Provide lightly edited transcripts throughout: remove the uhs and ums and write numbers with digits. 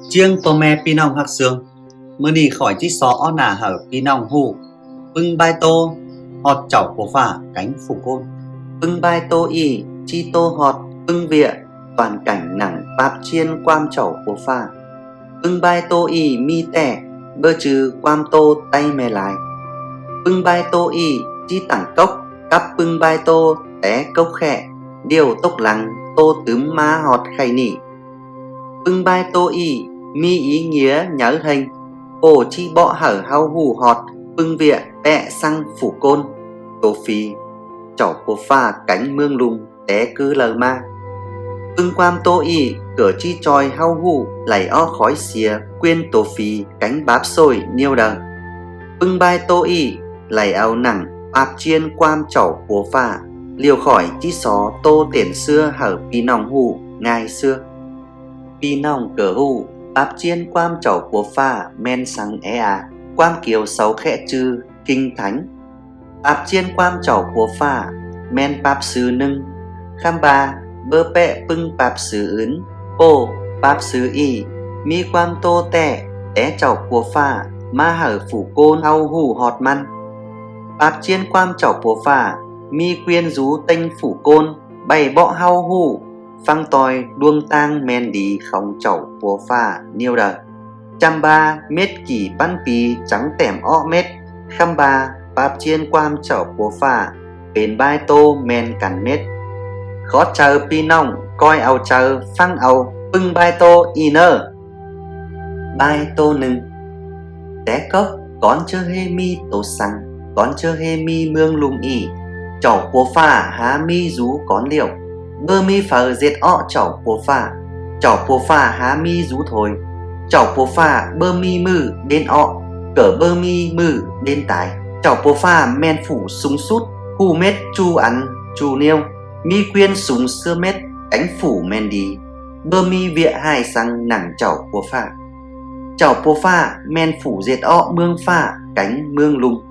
Chiêng tô me pinong hắc xương mưa đi khỏi chiếc xó ó nà hở pinong hù bưng bai tô họt chảo của phả cánh phủ côn bưng bai tô y chi tô họt bưng vịa toàn cảnh nặng bạp chiên quam chảo của phả bưng bai tô y mi tẻ bơ trừ quam tô tay mè lại bưng bai tô y chi tảng cốc cắp bưng bai tô té cốc khẹ điều tốc lắng tô tướm má họt khay nỉ bưng bai tô y mi ý nghĩa nhớ thành ổ chi bọ hở hau hù họt bưng vịa bẹ xăng phủ côn tô phi chảo của pha cánh mương lùng té cứ lờ ma bưng quam tô y cửa chi tròi hau hù lầy o khói xìa quên tô phi cánh báp sôi niêu đờ bưng bai tô y lầy áo nặng bạp chiên quam chảo của pha liều khỏi chi xó tô tiền xưa hở pi nòng hù ngày xưa pi nòng cờ hù bạp chiên quam chảo của pha men sáng quam kiều sáu khẽ chư kinh thánh bạp chiên quam chảo của pha men bạp sư nưng kham ba bơ pẹ bưng bạp sư ướn ô bạp sư y mi quam tô tẻ té chảo của pha ma hở phủ côn hau hù họt măn bạp chiên quam chảo của pha mi quyên rú tênh phủ côn bày bọ hau hù phăng tòi đuông tang men đi không chậu của pha niêu đờ trăm ba mét kỳ pan pì trắng tẻm ọ mét khăm ba bạp chiên quam chậu của pha bền bai tô men cắn mét khó chờ pi nong coi ao chờ phăng ao bưng bai tô y nơ bai tô nưng té cốc con chơ hê mi tô xăng con chơ hê mi mương lùng y chậu của pha há mi rú con liệu bơ mi phở dệt ọ chảo của pha há mi rú thôi chảo của pha bơ mi mư bên ọ cỡ bơ mi mư bên tái chảo của pha men phủ súng sút hù mét chu ăn chu niêu mi quyên súng xưa mét cánh phủ men đi bơ mi vịa hai sang nặng chảo của pha men phủ dệt ọ mương pha cánh mương lùng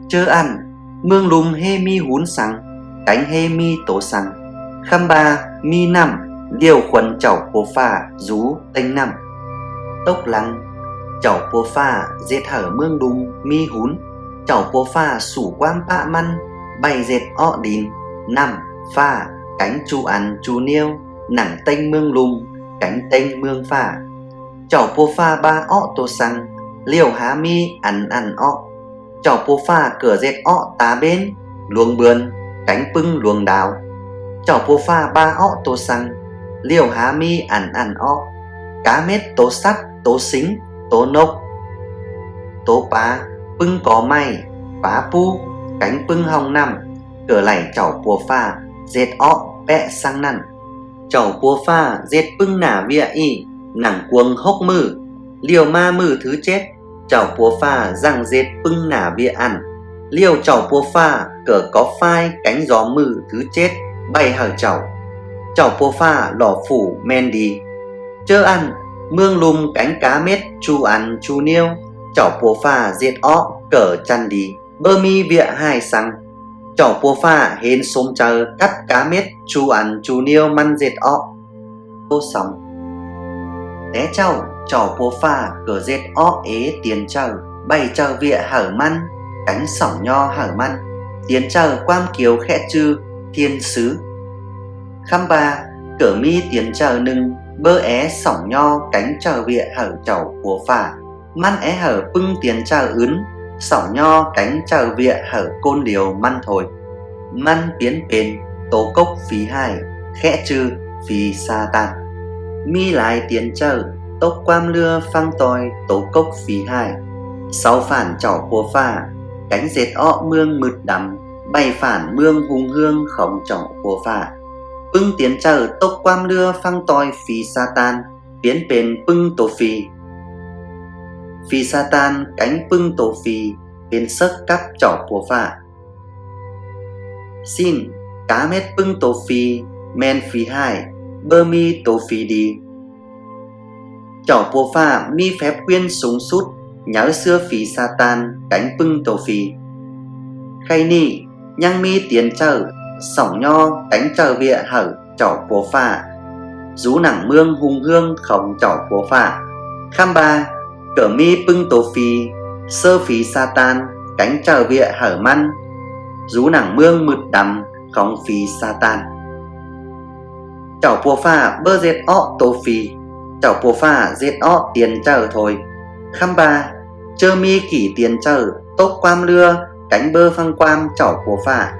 chơ ăn mương lùng hê mi hún sang cánh hê mi tố sang khăm ba mi nằm liều khuẩn chảo của pha rú tênh nằm tốc lăng chảo của pha dệt hở mương đùng mi hún chảo của pha sủ quam pạ măn bày dệt ọ đìn nằm pha cánh chu ăn chu niêu nặng tênh mương lùng cánh tênh mương pha chảo của pha ba ọ tô xăng liều há mi ăn ọ chảo của pha cửa dệt ọ tá bên luồng bươn cánh pưng luồng đào chảo của pha ba ọ tô xăng liều há mi ăn ọ cá mết tố sắt tố xính tố nốc tố pá pưng có may pá pu cánh pưng hồng nằm cửa lẩy chảo của pha dệt ọ vẹ sang nằn chảo của pha dệt pưng nả vịa y nặng cuồng hốc mư liều ma mư thứ chết chảo của pha răng dệt pưng nả vịa ăn liều chảo của pha cửa có phai cánh gió mư thứ chết bay hở chảo của pha lò phủ men đi chơ ăn mương lùng cánh cá mết chu ăn chu niêu chảo của pha dệt ọ cỡ chăn đi bơ mi vịa hai sang chảo của pha hên xôm chờ cắt cá mết chu ăn chu niêu măn dệt ọ tô sóng té chảo của pha cỡ dệt ọ ế tiền chờ bày chờ vịa hở măn cánh sỏng nho hở măn tiền chờ quam kiều khẽ chư thiên sứ khăm ba cỡ mi tiền chờ nưng bơ é sỏng nho cánh chờ vịa hở chảo của pha măn é hở pưng tiền chờ ướn sỏng nho cánh chờ vịa hở côn liều măn thôi măn tiến bền tố cốc phí hai khẽ chư phí sa tan mi lại tiền chờ tốc quam lưa phăng tòi tố cốc phí hai sau phản chảo của pha cánh dệt ọ mương mực đắm bày phản mương hùng hương khổng chảo của pha pưng tiến chờ tốc quam lưa phăng tòi phí sa tan tiến bền pưng tổ phí sa tan cánh pưng tổ phí bên sấc cắp chảo của pha xin cá mét pưng tổ phí men phí hai bơ mi tổ phí đi chảo của pha mi phép quyên súng sút nhớ xưa phí sa tan cánh pưng tổ phí khay ni nhang mi tiến chờ sỏng nho cánh chờ vịa hở chảo của pha rú nặng mương hùng hương khổng chảo của pha Kham ba cỡ mi bưng tổ phi sơ phí Satan cánh trở vịa hở măn rú nẳng mương mượt đầm không phí Satan. Chảo pua pha bơ dệt ọ tổ phi chảo pua pha dệt ọ tiền trở thôi. Kham ba chơ mi kỷ tiền trở tốt quam lưa cánh bơ phăng quam chảo pua pha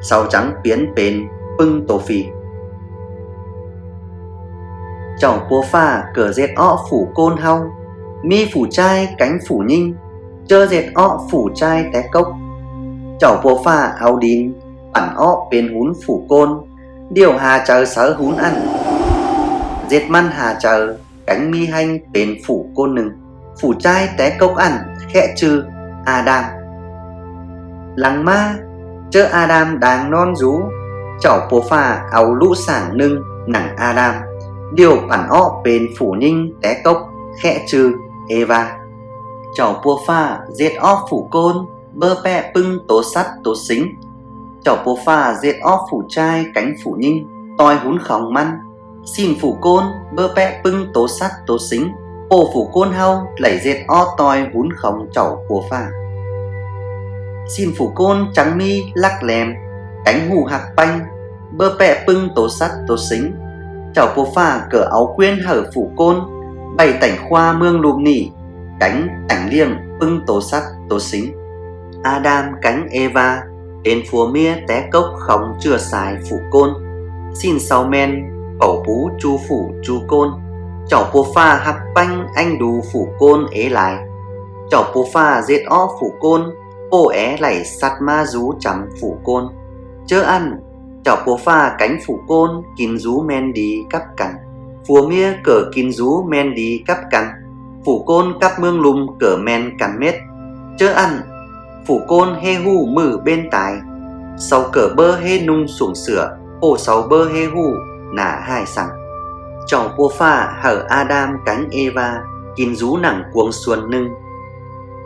sau trắng biến bền bưng tổ phi. Chảo pua pha cỡ dệt ọ phủ côn hau mi phủ trai cánh phủ nhinh chơ dệt ọ phủ trai té cốc. Chảo pua pha áo đín bản ọ bên hún phủ côn điều hà chờ sớ hún ăn dệt măn hà chờ cánh mi hanh bên phủ côn nừng phủ trai té cốc ăn khẽ chư Adam. Lăng ma chơ Adam đang non rú chảo pua pha áo lũ sảng nưng nặng Adam điều bản ọ bên phủ nhinh té cốc khẽ chư Eva. Chảo pua pha dệt ọ phủ côn bơ pẹ pưng tố sắt tố xính chảo pua pha dệt ọ phủ trai cánh phủ nhinh toi hún khòng măn xin phủ côn bơ pẹ pưng tố sắt tố xính ô phủ côn hau lẩy dệt ọ toi hún khòng chảo pua pha. Xin phủ côn trắng mi lắc lèm cánh hù hạc panh bơ pẹ pưng tố sắt tố xính chảo pua pha cỡ áo quyên hở phủ côn bày tảnh khoa mương lùm nỉ cánh tảnh liêng pưng tố sắt tố xính. Adam cánh Eva bên phùa mía té cốc khóng chưa xài phủ côn xin sau men cẩu bú chu phủ chu côn chảo pua pha hạc panh anh đù phủ côn ế lại chảo pua pha dệt ó phủ côn ô é lẩy sắt ma rú chấm phủ côn chớ ăn chảo pua pha cánh phủ côn kín rú men đi cắp cằn phùa mía cỡ kín rú men đi cắp cằn phủ côn cắp mương lùm cỡ men cằn mết chớ ăn phủ côn hê hù mử bên tài sau cỡ bơ hê nung xuống sửa ô sau bơ hê hù nả hai sẵn. Chảo pua pha hở Adam cánh Eva kín rú nẳng cuồng xuân nưng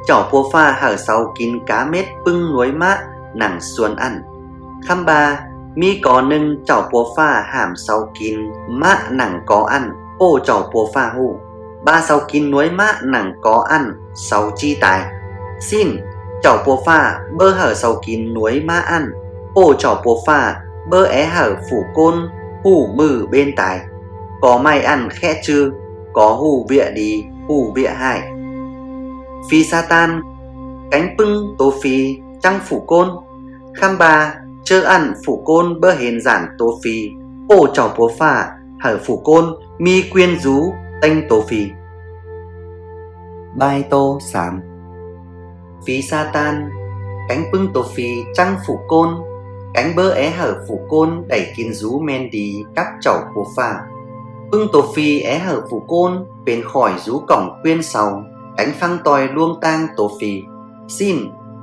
chảo pua pha hở sau kín cá mết bưng nuối mát nẳng xuân ăn. Kham ba mi có nưng chảo pua pha hàm sau kín mát nẳng có ăn ô chảo pua pha hù ba sau kín nuối mát nẳng có ăn sau chi tài. Xin chảo pua pha bơ hở sau kín nuối mát ăn ô chảo pua pha bơ é hở phủ côn hù mử bên tài có may ăn khẽ chư có hù vịa đi hù vịa hại. Phi Satan cánh pưng tố phi trăng phủ côn. Kham ba chơ ăn phủ côn bơ hền giản tố phi ô chảo pua pha hở phủ côn mi quyên rú tanh tố phi. Bài tô sám Phi Satan cánh pưng tố phi trăng phủ côn cánh bơ é hở phủ côn đẩy kín rú men đi cắp chảo pua pha pưng tố phi é hở phủ côn bên khỏi rú cổng quyên sầu cánh phăng tòi luông tang tố phi. Xin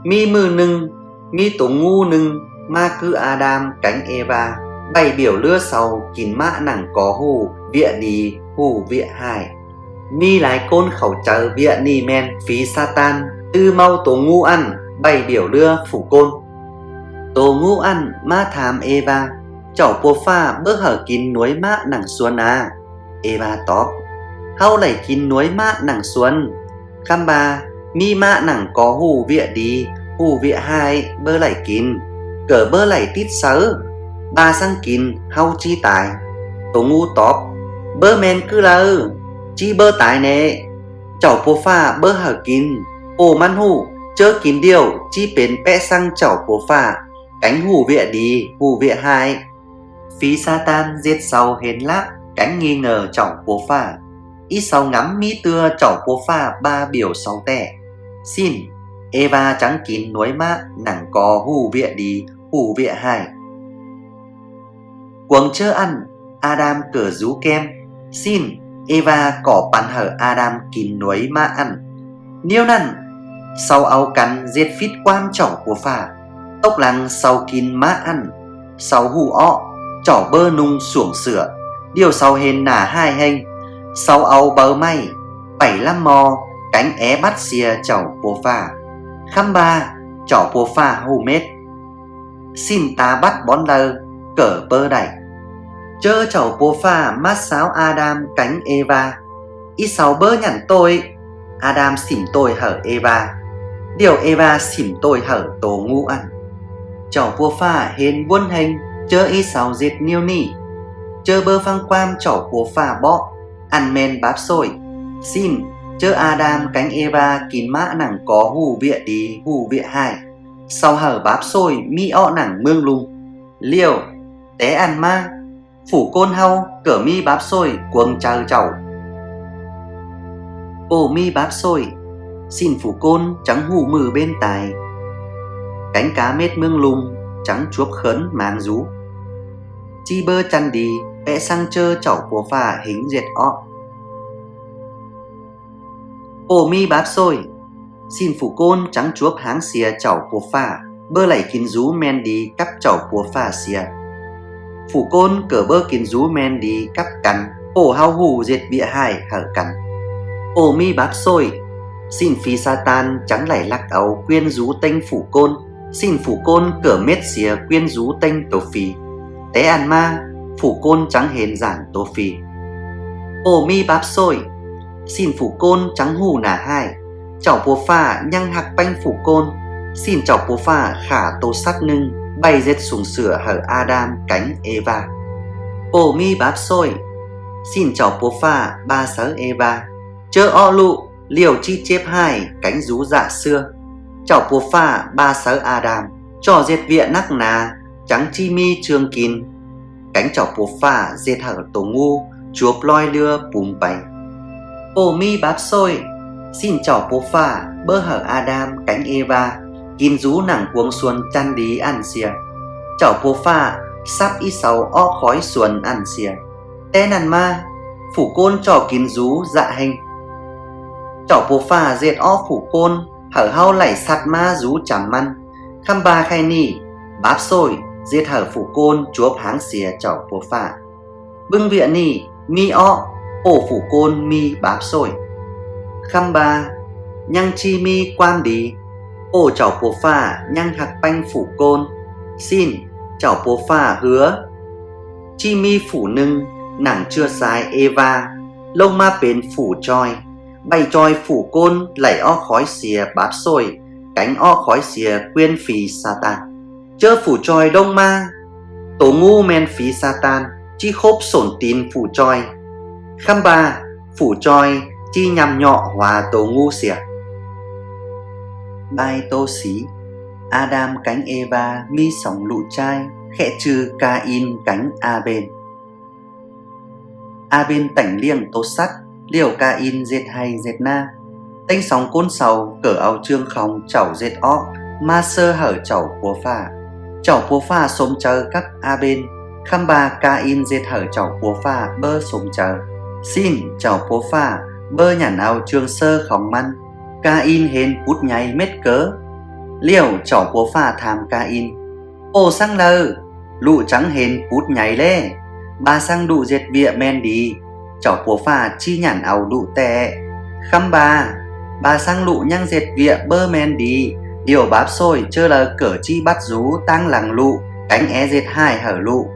mi mư nưng mi tố ngu nưng ma cư Adam cánh Eva bày biểu lưa sầu kín mã nẳng có hù vịa đi hù vịa hài mi lái côn khẩu chờ vịa ni men. Phí Satan tư mau tố ngu ăn bày biểu lưa phủ côn tố ngu ăn ma thàm Eva chảo pua pha bơ hở kín nuối mã nẳng xuân à. Eva tóc hau lẩy kín nuối mã nẳng xuân. Kham ba mi mã nẳng có hù vịa đi hù vịa hai bơ lẩy kín cỡ bơ lẩy tít sớ ba sang kín hau chi tài. Tố ngu tóc bơ men cứ lơ chi bơ tài nè chảo pua pha bơ hở kín ô man hù chớ kín điều chi bến pẽ sang chảo pua pha cánh hù vịa đi hù vịa hai. Phí Satan giết sau hến lác cánh nghi ngờ chảo pua pha ít sau ngắm mi tưa chảo pua pha ba biểu sau tẻ. Xin Eva trắng kín nuối mát nẳng có hù vịa đi hù vịa hai. Cuồng chơ ăn Adam cỡ rú kem. Xin Eva cỏ bắn hở Adam kín nuối mát ăn niêu nằn sau áo cắn giết phít quan chảo pua pha tốc lăng sau kín mát ăn sau hù ọ chảo bơ nung xuồng sửa điều sau hên nả hai hành sau áo bờ may 75 mò cánh é bắt xìa chảo pua pha. Kham ba chảo pua pha hù mết. Xin ta bắt bón lơ cỡ bơ đẩy chơ chảo pua pha mát sáo Adam cánh Eva ít sau bơ nhằn tôi. Adam xỉm tôi hở Eva. Điều Eva xỉm tôi hở tổ ngu ăn. Chảo bùa pha hên vuôn hành, chớ ít sau dệt niêu nỉ. Chớ bơ phăng quam chảo bùa pha bọ, ăn men báp xôi. Xin, chớ Adam cánh Eva kín mã nẳng có hù vịa đi hù vịa hai. Sau hở báp xôi mi ọ nẳng mương lung. Liều, té ăn ma, phủ côn hau cỡ mi báp xôi cuồng chờ chảo. Bồ mi báp xôi, xin phủ côn trắng hù mừ bên tài. Cánh cá mết mương lung trắng chuốc khấn mang rú. Chi bơ chăn đi vẽ sang chơ chảo của phà hình dệt ọ. Bồ mi báp xôi, xin phủ côn trắng chuốc háng xìa chảo của phà bơ lẩy kín rú men đi cắp chảo của phà xìa. Phủ côn cỡ bơ kín rú men đi cắp cắn bồ hao hù dệt bịa hai hở cắn. Bồ mi báp xôi, xin phi Satan trắng lẩy lắc áo quyên rú tênh phủ côn. Xin phủ côn cỡ mết xìa quyên rú tênh tổ phi. Té ăn ma, phủ côn trắng hên giản tổ phi. Bồ mi báp xôi, xin phủ côn trắng hù nả hai. Chảo bùa pha nhăng hạc banh phủ côn. Xin chảo bùa pha khả tô sắt nưng bay dết xuống sửa hở Adam cánh Eva. Bồ mi báp xôi, xin chảo bùa pha ba sớ Eva. Chớ ọ lụ liều chi chếp hai cánh rú dạ xưa. Chảo bùa pha ba sớ Adam trò dệt viện nắc nà trắng chi mi trường kín. Cánh chảo bùa pha dệt hở tổ ngu chuốp loi lưa bùm bay. Bồ mi báp xôi, xin chảo bùa pha bơ hở Adam cánh Eva kín rú nẳng cuống xuân chăn đi ăn xìa. Chảo bùa pha sắp ít sau ọ khói xuân ăn xìa. Té nằn ma, phủ côn trò kín rú dạ hình. Chảo bùa pha dệt ọ phủ côn hở hao lẩy sạt ma rú chảm măn. Khăm ba khai nỉ báp xôi dệt hở phủ côn chuốp háng xìa chảo bùa pha. Bưng viện nỉ mi ọ ổ phủ côn mi báp xôi. Khăm ba nhăng chi mi quan đi ổ chảo bùa pha nhăng hạc banh phủ côn. Xin chảo bùa pha hứa chi mi phủ nưng nẳng chưa sai Eva lông ma bến phủ troi. Bay troi phủ côn lẩy o khói xìa báp xôi cánh o khói xìa quyên phì Satan. Chớ phủ troi đông ma tổ ngu men phí Satan chi khốp sổn tín phủ troi. Khăm ba phủ troi chi nhằm nhọ hòa tổ ngu xìa. Bài tô xí, Adam cánh Eva mi sóng lụ trai khẽ trừ Cain cánh Abel. Abel tảnh liêng tô sắt liều Cain dệt hay dệt na. Tênh sóng côn sầu cỡ áo trương khóng chảo dệt ọ ma sơ hở chảo bùa pha. Chảo bùa pha xôm chờ các Abel. Khăm ba Cain dệt hở chảo bùa pha bơ xôm chờ. Xin chảo bùa pha bơ nhản áo trương sơ khóng măn. Cain hên bút nháy mết cớ. Liều chảo bùa pha tham Cain. Ô sang lờ lụ trắng hên bút nháy lê. Ba sang đụ dệt vịa men đi. Chảo bùa pha chi nhản áo đụ tệ. Khăm ba sang lụ nhăng dệt vịa bơ men đi. Điều báp xôi chơ lờ cỡ chi bắt rú tăng lằng lụ cánh é dệt hai hở lụ.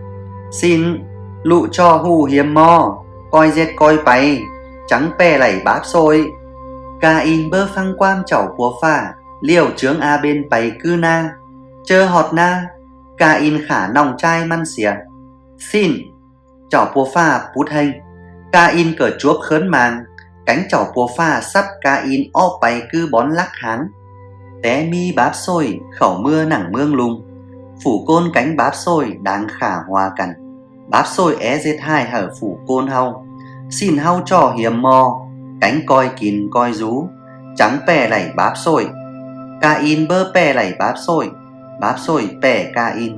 Xin lụ cho hù hiếm mò coi dệt coi bay trắng pè lẩy báp xôi. Cain bơ phăng quam chảo bùa pha liều trướng a bên bay cư na. Chơ họt na Cain khả nòng trai măn xìa. Xin chảo bùa pha bút hành. Cain cỡ chuốc khớn màng cánh chảo bùa pha sắp Cain o bay cư bón lắc háng. Té mi báp xôi khẩu mưa nẳng mương lung. Phủ côn cánh báp xôi đang khả hòa cằn. Báp xôi é dệt hai hở phủ côn hau. Xin hau trò hiếm mò cánh coi kín coi rú trắng pè lẩy báp xôi. Cain bơ pè lẩy báp xôi pè Cain.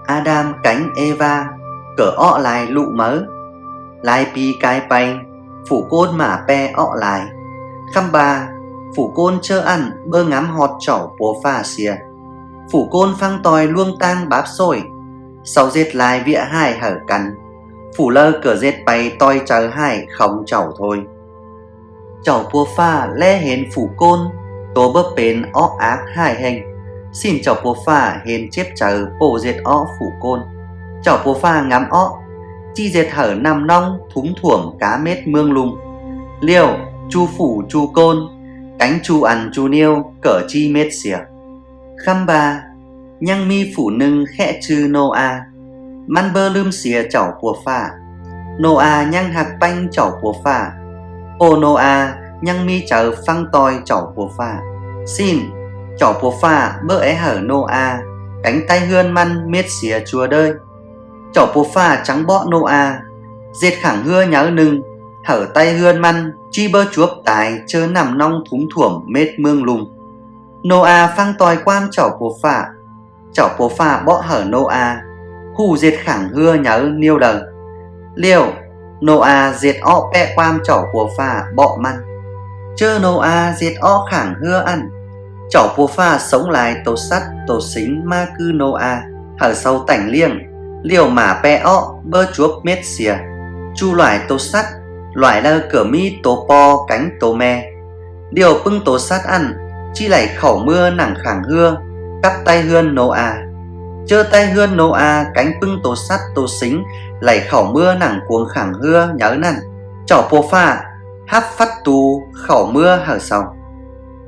Adam cánh Eva cỡ ọ lại lụ mớ. Lai pi cái bay phủ côn mà pe ọ lại. Khăm ba phủ côn chơ ăn bơ ngắm họt chảo bùa pha xìa. Phủ côn phăng tòi luông tang báp xôi. Sau dệt lại vịa hai hở cắn. Phủ lơ cỡ dệt bay toi chờ hai không chảo thôi. Chảo bùa pha lê hên phủ côn tố bơ bến ọ ác hai hình. Xin chảo bùa pha hên chếp chờ bổ dệt ọ phủ côn. Chảo bùa pha ngắm ọ chi dệt hở nằm nong thúng thuổng cá mết mương lung. Liêu chu phủ chu côn, cánh chu ăn chu niêu cỡ chi mết xìa. Khăm ba nhăng mi phủ nưng khẽ chư nô a, man bơ lưm xìa chảo của phà. Nô a nhăng hạc banh chảo của phà. Ô nô a nhăng mi chở phăng toi chảo của phà. Xin chảo của phà bơ é hở nô a, cánh tay hươn man mết xìa chùa đơi. Chảo của phà trắng bọ nô a, dệt khẳng hưa nháo nưng, hở tay hươn man chi bơ chuốc tài chớ nằm nong thúng thuẩm mết mương lùm. Nô a phăng toi quan chảo của phà. Chảo của phà bọ hở nô a, hù dệt khẳng hưa nháo niêu đờ. Liêu nô a dệt ọ pẹ quan chảo của phà bọ man. Chơ nô a dệt ọ khẳng hưa ăn. Chảo của phà sống lại tổ sắt tổ xính ma cư nô a, hở sâu tảnh liêng. Liều mà pẹ ọ bơ chuốc mết xìa. Chu loại tổ sắt, loại lơ cửa mi tổ po cánh tổ me. Điều bưng tổ sắt ăn, chi lại khẩu mưa nặng khẳng hưa, cắp tay hươn nô a. Chơ tay hươn nô a cánh bưng tổ sắt tổ xính, lại khẩu mưa nặng cuồng khẳng hưa nhớ nằn. Chảo bồ pha hắp phát tù khẩu mưa hở sau.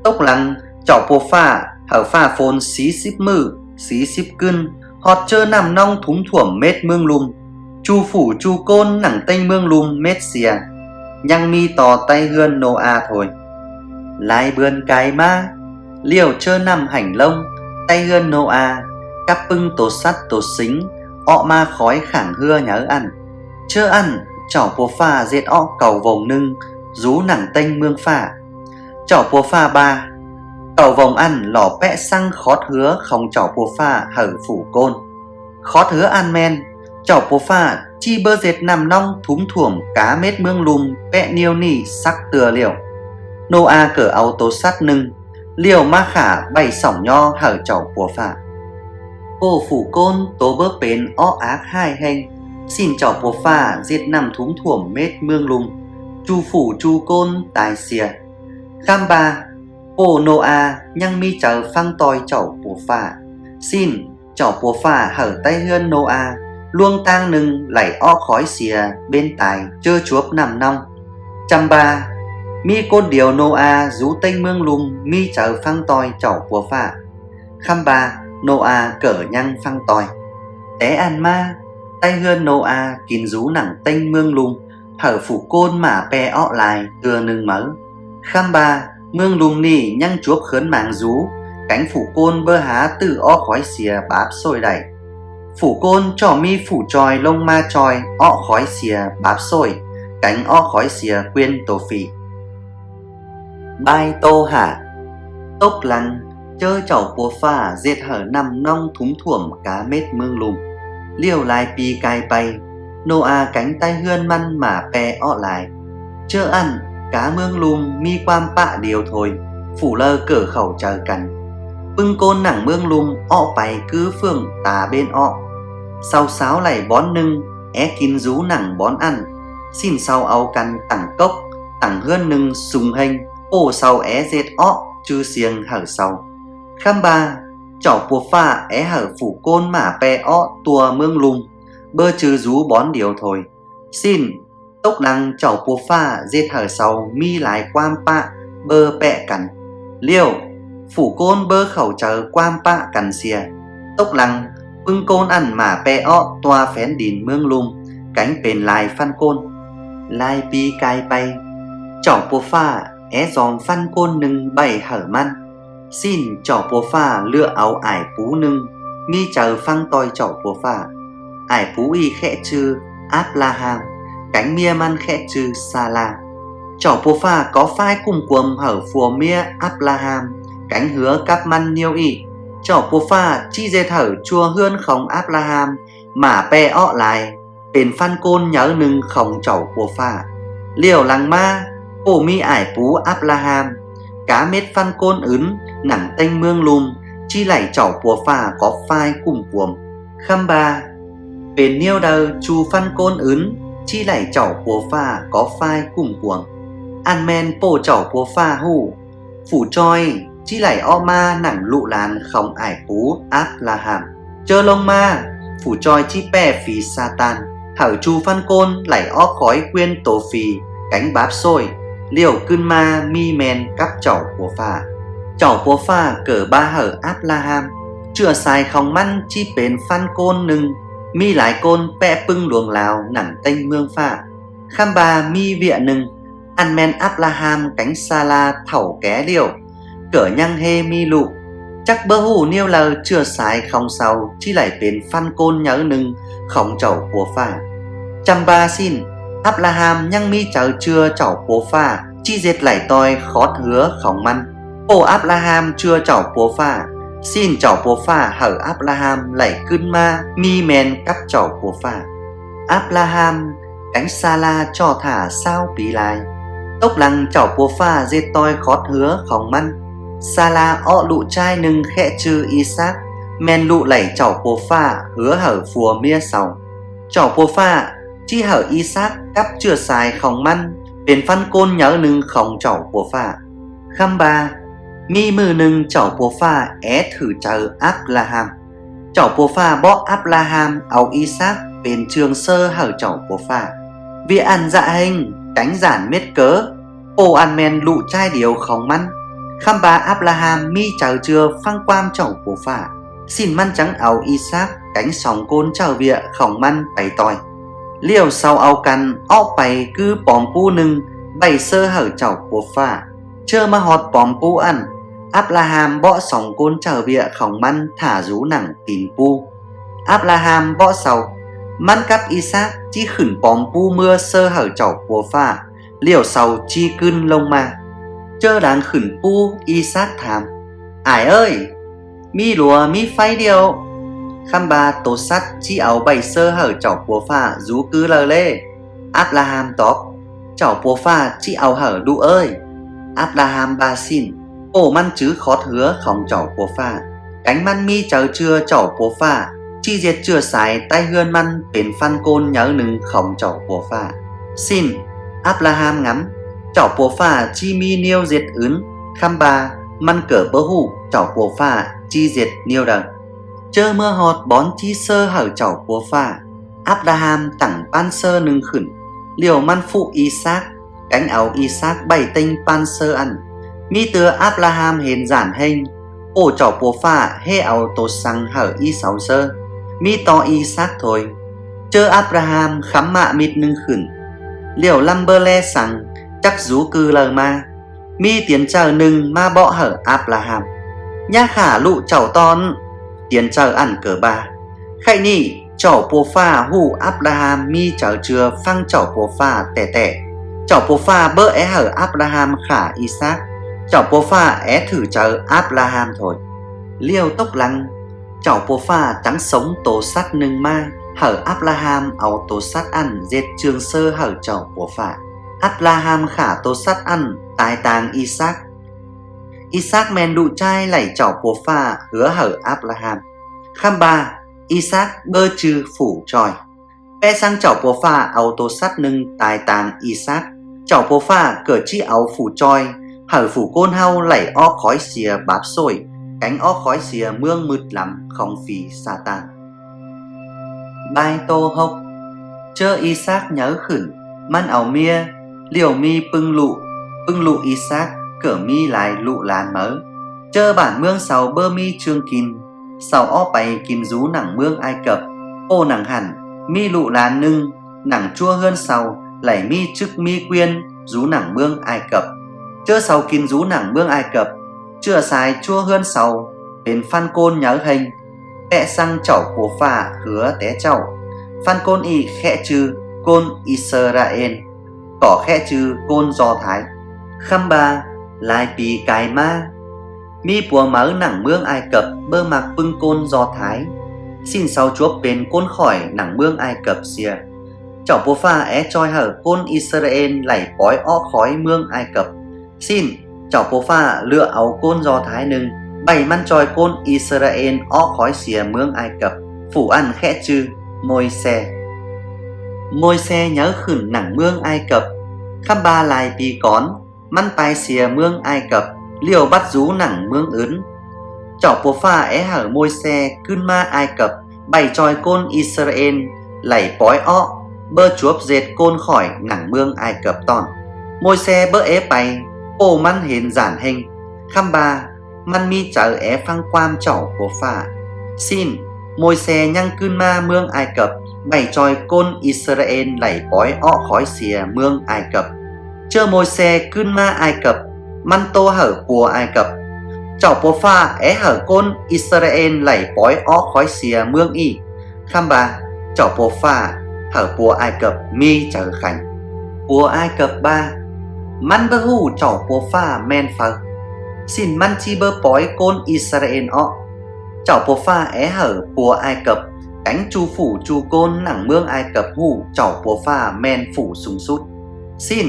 Tốc lăng chảo bồ pha hở pha phôn xí xíp mư, xí xíp cưng, họt chơ nằm nong thúng thuẩm mết mương lùm. Chu phủ chu côn nặng tênh mương lùm mết xìa, nhăng mi tò tay hươn nô a thôi. Lai bươn cái ma, liều chơ nằm hành lông, tay hươn nô a, cắp bưng tổ sắt tổ xính, ọ ma khói khẳng hưa nhớ ăn. Chơ ăn chảo bồ pha dệt ọ cầu vòng nưng, rú nặng tênh mương phà. Chảo bồ pha ba cầu vòng ăn lỏ pẹ xăng khót hứa không chảo bồ pha hở phủ côn. Khót hứa ăn men, chảo bồ pha chi bơ dệt nằm nong thúm thuẩm cá mết mương lùm pẹ niêu nỉ sắc từa liều. Nô a cỡ áo tố sắt nưng, liều ma khả bày sỏng nho hở chảo bồ pha. Cô phủ côn tố bơ bến ọ ác hai hành, xin chảo bồ pha dệt nằm thúm thuẩm mết mương lùm. Chu phủ chu côn tài xìa. Kham ba ô nô a nhăng mi chở phăng toi chảo bồ pha. Xin chảo bồ pha hở tay hươn nô a, luông tang nưng lảy o khói xìa bên tài chơ chuốc nằm nong. Chăm ba mi côn điều nô a rú tênh mương lùm mi chở phăng toi chảo bồ pha. Kham ba nô a cỡ nhăng phăng toi. Té ăn ma tay hươn nô a kín rú nặng tênh mương lùm, hở phủ côn mà pe ọ lại từa nưng mớ. Kham ba mương lùm nỉ nhăng chuốc khớn màng rú, cánh phủ côn bơ há từ ọ khói xìa báp sôi đẩy. Phủ côn trò mi phủ tròi lông ma tròi ọ khói xìa báp sôi, cánh ọ khói xìa quyên tổ phì. Bai tô hả tốc lăng chơ chảo bồ pha dệt hở nằm nong thúng thuẩm cá mết mương lùm. Liều lại pi cai bay, nô a cánh tay hươn măn mà pe ọ lại. Chơ ăn cá mương lùm mi quam pạ điều thôi, phủ lơ cỡ khẩu chờ cằn. Bưng côn nặng mương lùm ọ bày cứ phương tà bên ọ. Sau sáo lại bón nưng é kín rú nặng bón ăn. Xin sau áo căn tặng cốc tặng hươn nưng sùng hênh, ô sau é dệt ọ chư xiềng hở sau. Kham ba chảo bồ pha é hở phủ côn mà pe ọ tua mương lùm, bơ chư rú bón điều thôi. Xin tốc lăng chảo bồ pha dệt hở sau mi lại quam pạ bơ pẹ cằn. Liêu phủ côn bơ khẩu chờ quam pạ cằn xìa. Tốc lăng bưng côn ăn mà pe ọ toa phén đìn mương lùm, cánh bền lại phan côn. Lai pi cai bay chảo bồ pha é dòm phan côn nưng bày hở man. Xin chảo bồ pha lựa áo ải pú nưng, mi chờ phăng toi chảo bồ pha. Ải pú y khẽ chư Abraham, cánh mia man khẽ chư Sala. Chảo bồ pha có phai cùng quầm hở phùa mia Abraham, cánh hứa cắp man niêu y. Chảo bồ pha chi dê thở chua hươn không Abraham, mà pe ọ lại bền phan côn nhớ nưng không chảo bồ pha. Liều lăng ma cổ mi ải pú Abraham, cá mết phan côn ướn nặng tênh mương lùm, chi lảy chảo bồ pha có phai cùng cuồng. Kham ba bền niêu đờ chu phan côn ướn, chi lảy chảo bồ pha có phai cùng cuồng. An men bồ chảo bồ pha hù phủ troi chi lảy o ma nặng lụ làn không ải pú Abraham. Chơ lông ma phủ troi chi pe phì Satan, hở chu phan côn lảy o khói quyên tổ phì cánh báp sôi. liều cưng ma mi men cắp chậu của phà chậu của phà cỡ ba hở Abraham chưa xài không măn chi bền phan côn nừng mi lại côn pẹ pưng luồng lào nặng tênh mương phà kham ba mi vịa nừng ăn men Abraham cánh xa la thẩu ké liều cỡ nhăng hê mi lụ chắc bơ hù niêu lờ chưa xài không sau chi lại bền phan côn nhớ nừng không chậu của phà chăm ba xin Abraham nhăng mi chờ chưa chậu của phà chi dệt lại toi khót hứa không măn ô Abraham chưa chậu của phà xin chậu của phà hở Abraham lại cưng ma mi men cắp chậu của phà Abraham cánh xa la cho thả sao bí lại tốc lăng chậu của phà dệt toi khót hứa không măn xa la ọ lụ trai nâng khẽ chư Isaac men lụ lẩy chậu của phà hứa hở phùa mía sầu chậu của phà chi hở Isaac cắp chưa xài không măn bên phan côn nhớ nâng không chậu của phà khăm ba mi mư nâng chậu của phà é thử chờ Abraham chậu của phà bó Abraham áo Isaac bên trường sơ hở chậu của phà vì ăn dạ hình cánh giản mết cớ ô ăn men lụ trai điều không măn khăm ba Abraham mi chờ chưa phăng quam chậu của phà xin măn trắng áo Isaac cánh sòng côn chờ vịa không măn bày tòi liều sau áo căn ó bày cứ bòm pu nâng bày sơ hở chậu của phà chơ mà họt bòm pu ăn Abraham bỏ sòng côn chờ vịa không măn thả rú nặng tìm pu Abraham bỏ sau măn cắp Isaac chi khửn bòm pu mưa sơ hở chậu của phà liều sau chi cưng lông ma chơ đáng khửn pu Isaac thảm ải ơi mi lùa mi phay điều khăm ba tổ sắt chi áo bày sơ hở chậu của phà rú cứ lờ lê Abraham tóc chậu của phà chi áo hở đu ơi Abraham ba xin ổ măn chứ khót hứa không chậu của phà cánh măn mi chờ chưa chậu của phà chi diệt chưa xài tay hươn măn bền phan côn nhớ nừng không chậu của phà xin Abraham ngắm chậu của phà chi mi niêu diệt ướn khăm ba măn cỡ bơ hủ chậu của phà chi diệt niêu đằng chơ mưa họt bón chi sơ hở chậu của phà Abraham tặng pan sơ nâng khửn liều măn phụ Isaac cánh áo Isaac bày tinh pan sơ ăn mi tưa Abraham hền giản hình ổ chậu của phà hê áo tổ sang hở y sáu sơ mi to Isaac thôi chơ Abraham khắm mạ mịt nâng khửn liều lâm bơ le sang chắc rú cư lờ ma mi tiến chờ nâng ma bọ hở Abraham nhá khả lụ chậu ton tiến chờ ăn cỡ ba khạy nị chậu bồ pha hù Abraham mi chờ chưa phăng chậu bồ pha tẻ tẻ chậu bồ pha bơ é hở Abraham khả Isaac chậu bồ pha é thử chờ Abraham thôi liêu tốc lăng chậu bồ pha trắng sống tổ sắt nâng ma hở Abraham áo tổ sắt ăn dệt trường sơ hở chậu bồ pha Abraham khả tổ sắt ăn tài tàng Isaac Isaac men đụ trai lẩy chậu bồ pha hứa hở Abraham khăm ba Isaac bơ chư phủ tròi pe sang chậu bồ pha áo tổ sắt nâng tài tàng Isaac chậu bồ pha cỡ chi áo phủ tròi hở phủ côn hau lẩy ó khói xìa báp sôi cánh ó khói xìa mương mượt lắm không phì Satan bài tô hốc chơ Isaac nhớ khửn măn áo mia liều mi pưng lụ Isaac cỡ mi lại lụ làn mớ chơ bản mương sầu bơ mi trương kín sầu ó bày kim rú nặng mương Ai Cập ô nặng hẳn mi lụ làn nưng nặng chua hơn sầu lẩy mi chức mi quyên rú nặng mương Ai Cập chơ sầu kín rú nặng mương Ai Cập chưa xài chua hơn sầu bên phan côn nhớ hình tẹ sang chậu của phà hứa té chậu phan côn y khẽ chư côn Israel cỏ khẽ chư côn Do Thái khăm ba lại bì cài ma mi bùa mớ nặng mương Ai Cập bơ mạc bưng côn Do Thái xin sau chuốc bên côn khỏi nặng mương Ai Cập xìa chậu bùa pha é choi hở côn Israel lẩy bói ó khói mương Ai Cập xin chậu bùa pha lựa áo côn Do Thái nâng bày măn choi côn Israel ó khói xìa mương Ai Cập phủ ăn khẽ chư môi xe nhớ khửn nặng mương Ai Cập khăm ba lại bì cón măn bài xìa mương Ai Cập liều bắt rú nặng mương ướn chậu bồ pha é hở môi xe cưng ma Ai Cập bày tròi côn Israel lẩy bói ó bơ chuốp dệt côn khỏi nặng mương Ai Cập ton môi xe bỡ é bay ô man hiện giản hình khăm ba man mi chở é phăng quam chảo của phà xin môi xe nhăng cưn ma mương Ai Cập bày tròi côn Israel lảy bói ọ khói xìa mương Ai Cập chơ môi xe cưn ma Ai Cập man tô hở của Ai Cập chảo của phà é hở côn Israel lảy bói ọ khói xìa mương y khăm ba chảo của phà hở của Ai Cập mi chở khánh của Ai Cập ba man bơ hù chảo của phà men phật xin man chi bơ bói côn Israel ọ chảo của phà é hở của Ai Cập cánh chu phủ chu côn nặng mương Ai Cập hù chảo của phà men phủ sung sút xin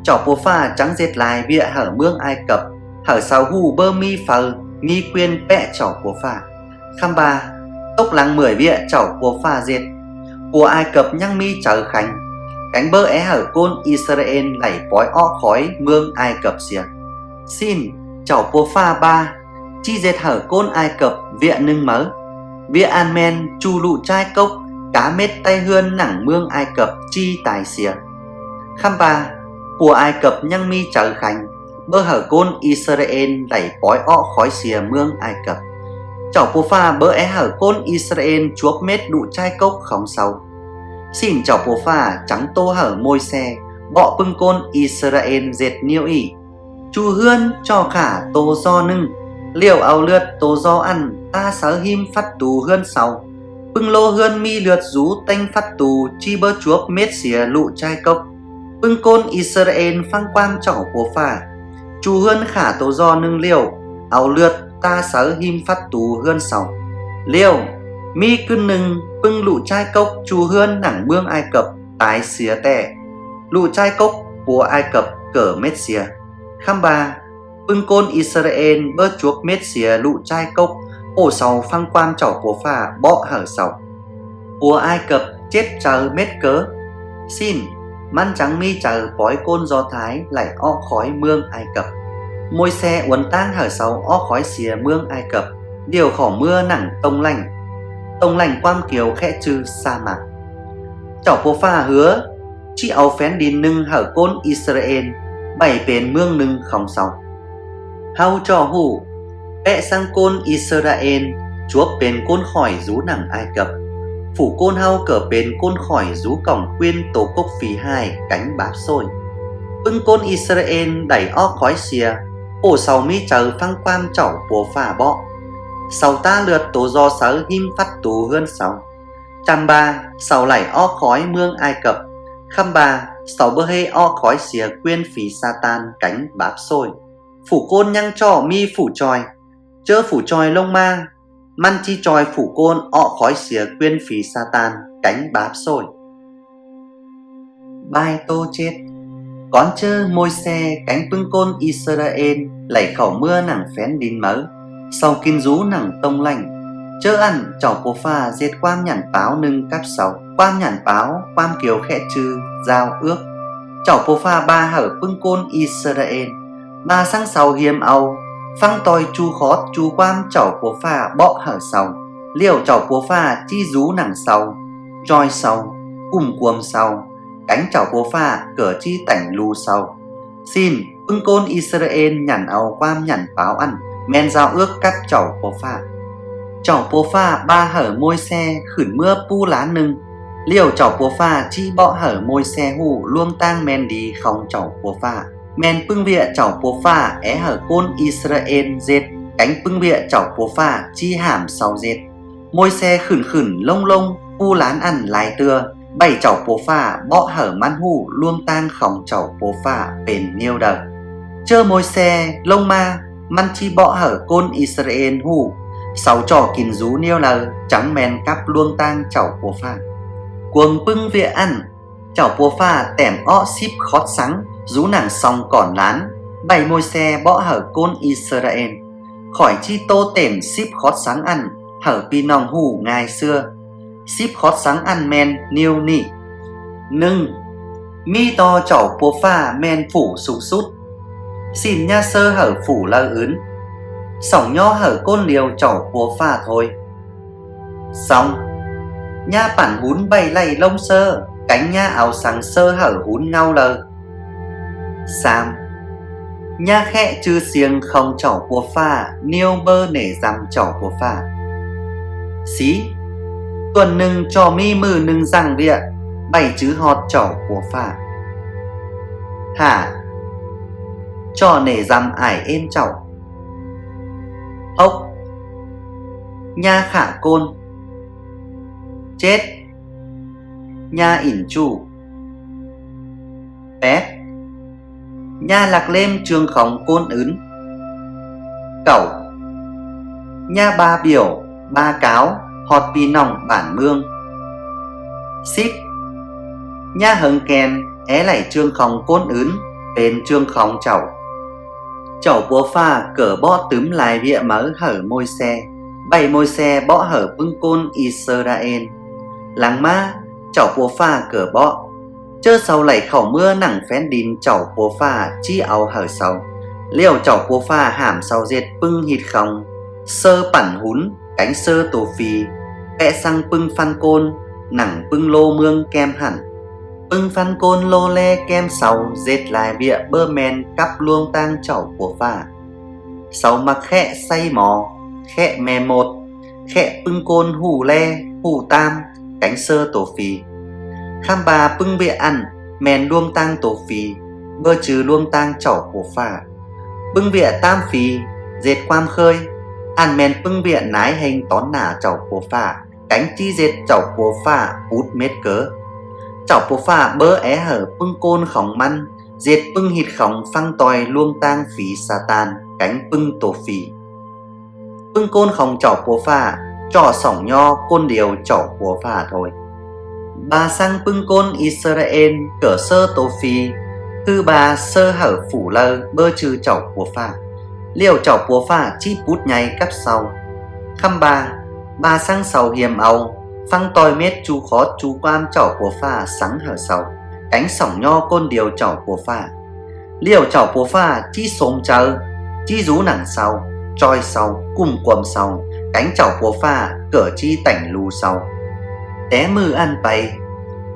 chảo của phà trắng dệt lại bịa hở mương Ai Cập hở sao hù bơ mi phật mi quyên bẹ chảo của phà khăm ba tốc lăng 10 bịa chảo của phà dệt của Ai Cập nhăng mi chở khánh cánh bơ é hở côn Israel lảy bói ọ khói mương Ai Cập xìa xin chảo của pha ba chi dệt hở côn Ai Cập vịa nưng mớ vịa an men chu lụ trai cốc cá mết tay hươn nẳng mương Ai Cập chi tài xìa khăm ba của Ai Cập nhăng mi chở khánh bơ hở côn Israel lảy bói ọ khói xìa mương Ai Cập chảo của pha bơ é hở côn Israel chuốc mết lụ trai cốc khóng sâu xin chảo của pha trắng tô hở môi xe bọ bưng côn Israel dệt niêu ỉ chu hươn cho khả tô do nưng liều áo lượt tô do ăn ta sớ him phát tù hươn sau bưng lô hươn mi lượt rú tanh phát tù chi bơ chuốc mết xìa lụ trai cốc bưng côn Israel phăng quam chảo của pha chu hươn khả tô do nưng liều áo lượt ta sớ him phát tù hươn sau liều mi cưng nưng bưng lụ trai cốc chu hươn nẳng mương Ai Cập tái xìa tẻ lụ trai cốc của Ai Cập cỡ mết xìa khăm ba bưng côn Israel bớt chuốc mết xìa lụ trai cốc ổ sầu phăng quan chảo của phà bọ hở sầu của Ai Cập chết chờ mết cớ xin man trắng mi chờ bói côn do thái lại ọ khói mương Ai Cập môi xe uốn tang hở sầu ọ khói xìa mương Ai Cập điều khỏ mưa nẳng tông lành quam kiều khẽ trừ sa mạc chảo của pha hứa chi áo phén đi nưng hở côn Israel bảy bền mương nưng khóng sóng hau cho hủ vẽ sang côn Israel chúa bền côn khỏi rú nẳng Ai Cập phủ côn hau cỡ bền côn khỏi rú cổng quyên tổ cốc phì hai cánh báp xôi bưng côn Israel đẩy o khói xìa ổ sầu mi chờ phăng quam chảo của phà bọ sau ta lượt tố do sớ him phát tù hơn sáu trăm ba sau lảy o khói mương Ai Cập khăm ba sau bơ hê o khói xìa quyên phí Satan cánh báp xôi phủ côn nhăng cho mi phủ tròi chớ phủ tròi lông ma man chi tròi phủ côn ọ khói xìa quyên phí Satan cánh báp xôi bai tô chết con chơ môi xe cánh bưng côn Israel lảy khẩu mưa nẳng phén đín mớ sau kinh rú nẳng tông lành chớ ăn chảo của pha dệt quam nhản báo nưng cắp sầu quam nhản báo quam kiều khẽ trừ giao ước chảo của pha ba hở bưng côn Israel ba sang sầu hiếm âu phăng tòi chu khót chu quam chảo của pha bọ hở sầu liều chảo của pha chi rú nẳng sầu troi sầu cuồm sầu cánh chảo của pha cỡ chi tảnh lù sầu xin bưng côn Israel nhản âu quam nhản báo ăn men giao ước cắt chảo của pha chảo của pha ba hở môi xe khửn mưa pu lá nưng liều chảo của pha chi bọ hở môi xe hù luông tang men đi không chảo của pha men bưng bịa chảo của pha é hở côn Israel dệt cánh bưng bịa chảo của pha chi hàm sau dệt môi xe khửn lông pu lán ăn lại tưa bảy chảo của pha bọ hở man hù luông tang không chảo của pha bền niêu đời chơ môi xe lông ma man chi bọ hở côn Israel hù sáu trò kìn rú niêu lờ trắng men cắp luông tang chảo của pha cuồng bưng vịa ăn chảo của pha tẻm ọ ship khót sáng rú nàng xong còn lán bảy môi xe bọ hở côn Israel khỏi chi tô tẻm ship khót sáng ăn hở pi nòng hù ngày xưa ship khót sáng ăn men niêu nị nưng mi to chảo của pha men phủ sụp sút xin nha sơ hở phủ lơ ướn sỏng nho hở côn liều chảo của pha thôi xong nha bản hún bay lay lông sơ cánh nha áo sáng sơ hở hún ngao lờ Sam nha khẽ chư xiềng không chảo của pha niêu bơ nể dằm chảo của pha. Xí tuần nừng cho mi mừ nừng răng địa bảy chữ họt chảo của pha. Hả cho nể dằm ải êm chảo. Ốc nha khả côn. Chết nha ỉn chủ. Pét nha lạc lêm trường khóng côn ứn. Cẩu nha ba biểu ba cáo họt pi nòng bản mương. Xíp nha hứng kèn é lảy trương khóng côn ứn bên trương khóng chậu. Chậu búa pha cỡ bó túm lại vịa mớ hở môi xe. Bảy môi xe bó hở bưng côn Israel. Làng ma chậu búa pha cỡ bó. Chơ sau lảy khẩu mưa nặng phén đìn chậu búa pha chi áo hở sau. Liều chậu búa pha hàm sau diệt bưng hít khóng. Sơ bản hún cánh sơ tổ phì. Vẽ sang bưng phan côn nặng bưng lô mương kem hẳn. Bưng phan côn lô le kem sau dệt lại bịa bơ men cắp luông tang chậu của pha. Sau mặc khẽ say mò khẽ mè một khẽ bưng côn hù le hù tam cánh sơ tổ phì. Kham bà bưng bịa ăn mèn luông tang tổ phì bơ trừ luông tang chậu của pha. Bưng bịa tam phì dệt quam khơi ăn mèn bưng bịa nái hình tón nả chậu của pha cánh chi dệt chậu của pha hút mét cớ. Chảo bố phà bơ é hở bưng côn khóng măn diệt bưng hít khóng phăng tòi luông tang phí Satan cánh bưng tổ phí. Bưng côn khóng chảo bố phà trò sỏng nho côn điều chảo bố phà thôi. Bà sang bưng côn Israel cỡ sơ tổ phí. Thư bà sơ hở phủ lơ bơ trừ chảo bố phà. Liều chảo bố phà chi bút nháy cắp sau. Khăm bà sang sầu hiểm âu phăng tòi mét chú khó chú quan chảo của pha sáng hở sau cánh sỏng nho côn điều chảo của pha. Liều chảo của pha chi xôm chờ chi rú nặng sau troi sau cùng quầm sau cánh chảo của pha cỡ chi tảnh lù sau. Té mư ăn bày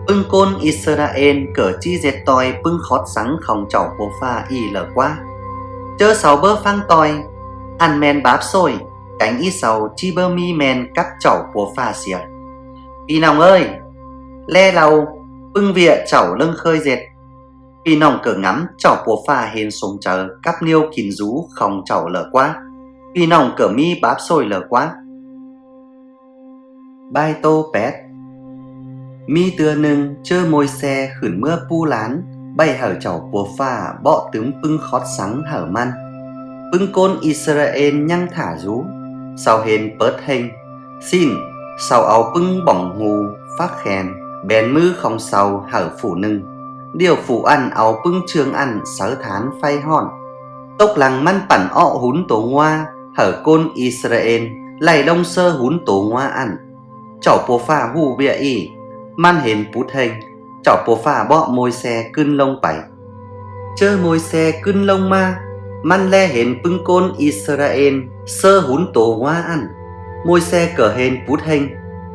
bưng côn Israel cỡ chi dệt tòi bưng khót sáng khòng chảo của pha y lở quá. Chơ sau bơ phăng tòi ăn men báp xôi cánh y sau chi bơ mi men cắp chảo của pha xìa. Pì nòng ơi le lầu bưng vịa chảo lưng khơi dệt. Pì nòng cỡ ngắm chảo bố pha hên sống chờ cắp niêu kín rú khòng chảo lở quá. Pì nòng cỡ mi báp xôi lở quá. Bai tô pét mi tưa nưng chơ môi xe khửn mưa pu lán bay hở chảo bố pha bọ tướng bưng khót sáng hở man. Bưng côn Israel nhăng thả rú sau hên bớt hình xin sau áo bưng bỏng hù phát khen bèn mư không sau hở phủ nưng. Điều phủ ăn áo bưng trường ăn sớ thán phay hòn. Tốc lăng măn bản ọ hún tổ ngoa hở côn Israel lầy đông sơ hún tổ ngoa ăn. Chảo bố pha hù bịa y man hến bút hình chảo bố pha bọ môi xe cưng lông bảy. Chơ môi xe cưng lông ma man le hến bưng côn Israel sơ hún tổ ngoa ăn. Môi xe cỡ hên bút hình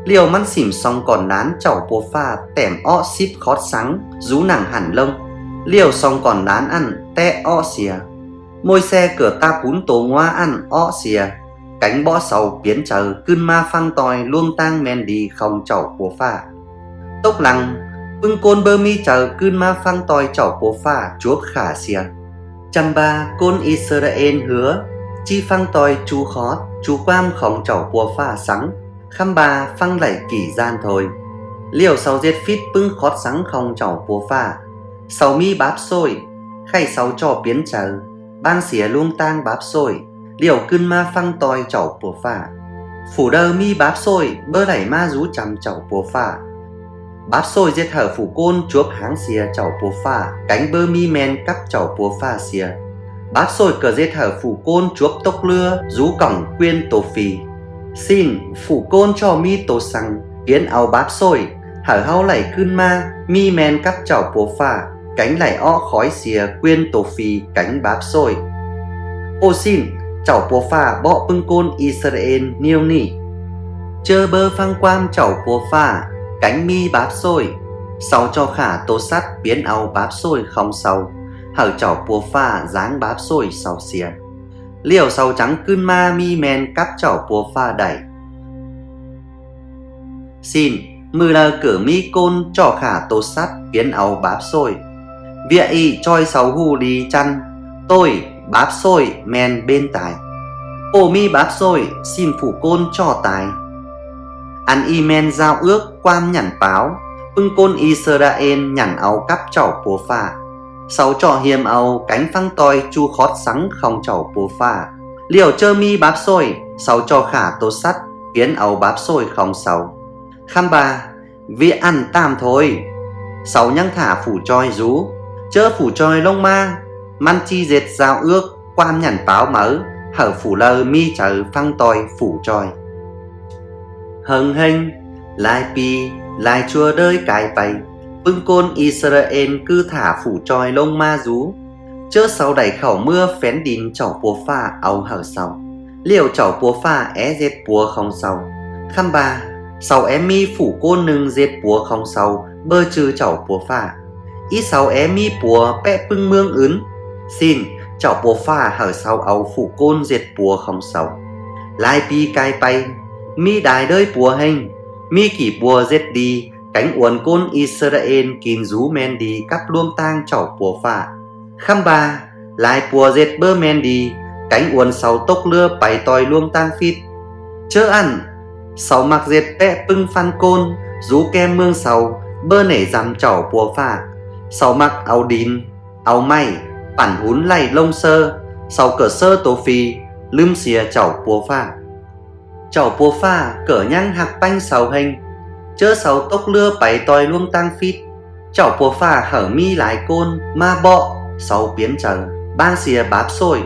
liều măn xỉm xong còn nán chảo bố pha tẻm ọ xíp khót sáng rú nặng hẳn lông. Liều xong còn nán ăn te ọ xìa. Môi xe cỡ ta bún tổ ngoa ăn ọ xìa cánh bõ sầu biến chờ cưng ma phăng tòi luông tang men đi không chảo bố pha. Tốc lăng bưng côn bơ mi chờ cưng ma phăng tòi chảo bố pha chuốc khả xìa. Chăm ba côn Israel hứa chi phăng tòi chú khó chú quam khóng chảo búa pha sáng. Khăm bà phăng lẩy kỷ gian thôi. Liều sau giết phít bưng khót sáng khóng chảo búa pha. Sau mi báp xôi khay sau trò biến chờ ban xỉa luông tang báp xôi. Liều cưng ma phăng tòi chảo búa pha. Phủ đơ mi báp xôi bơ lẩy ma rú chằm chảo búa pha. Báp xôi giết hở phủ côn chuốc háng xìa chảo búa pha cánh bơ mi men cắp chảo búa pha xìa. Báp xôi cờ dê thở phủ côn chuốc tốc lưa rú cổng quyên tổ phì. Xin phủ côn cho mi tổ sằng biến áo báp xôi hở hao lẩy cưng ma mi men cắp chảo bố phà cánh lẩy ọ khói xìa quyên tổ phì cánh báp xôi. Ô xin chảo bố phà bọ bưng côn Israel niêu nỉ. Chơ bơ phăng quam chảo bố phà cánh mi báp xôi sau cho khả tô sắt biến áo báp xôi không sau hở chảo bùa pha dáng báp xôi sầu xìa. Liều sầu trắng cươn ma mi men cắp chảo bùa pha đẩy. Xin mừ lờ cử mi côn trò khả tô sắt biến áo báp xôi. Vịa y choi sầu hù đi chăn. Tôi báp xôi men bên tài. Ô mi báp xôi xin phủ côn cho tài. Ăn y men giao ước quam nhằn báo. Bưng côn Israel nhằn áo cắp chảo bùa pha. Sáu trò hiềm áo cánh phăng toi chu khót sắng không chảo bùa pha. Liều chơ mi báp xôi sáu trò khả tô sắt biến áo báp xôi không sáu. Khăm bà vì ăn tam thôi. Sáu nhăng thả phủ troi rú. Chơ phủ troi lông ma. Man chi dệt giao ước quam nhằn báo mở. Hở phủ lơ mi chở phăng toi phủ troi. Hừng hênh lai pi lai chua đơi cái bày. Bưng côn Israel cứ thả phủ troi lông ma rú. Chớ sau đẩy khẩu mưa phén đín chảo bùa pha áo hở sau. Liều chảo bùa pha é dệt bùa không sau. Khăm bà sau em mi phủ côn nâng dệt bùa không sau. Bơ trừ chảo bùa pha. Ít sau em mi bùa bẹ bưng mương ướn. Xin chảo bùa pha hở sau áo phủ côn dệt bùa không sau. Lai pi cai bay mi đài đơi bùa hình. Mi kỷ bùa dệt đi. Cánh uốn côn Israel kín rú men đi cắp luông tang chảo bùa pha. Khăm bà lại bùa dệt bơ men đi. Cánh uốn sáu tốc lưa bày tòi luông tang phít. Chớ ăn sáu mặc dệt bẹ bưng phan côn. Rú kem mương sáu bơ nể dằm chảo bùa pha. Sáu mặc áo đín áo may bản hún lầy lông sơ. Sáu cỡ sơ tổ phi lưm xìa chảo bùa pha. Chảo bùa pha cỡ nhăng hạc banh sáu hình. Chớ sáu tốc lưa bày tòi luông tang phít. Chảo bùa pha hở mi lái côn ma bọ sáu biến chờ. Bang xìa báp xôi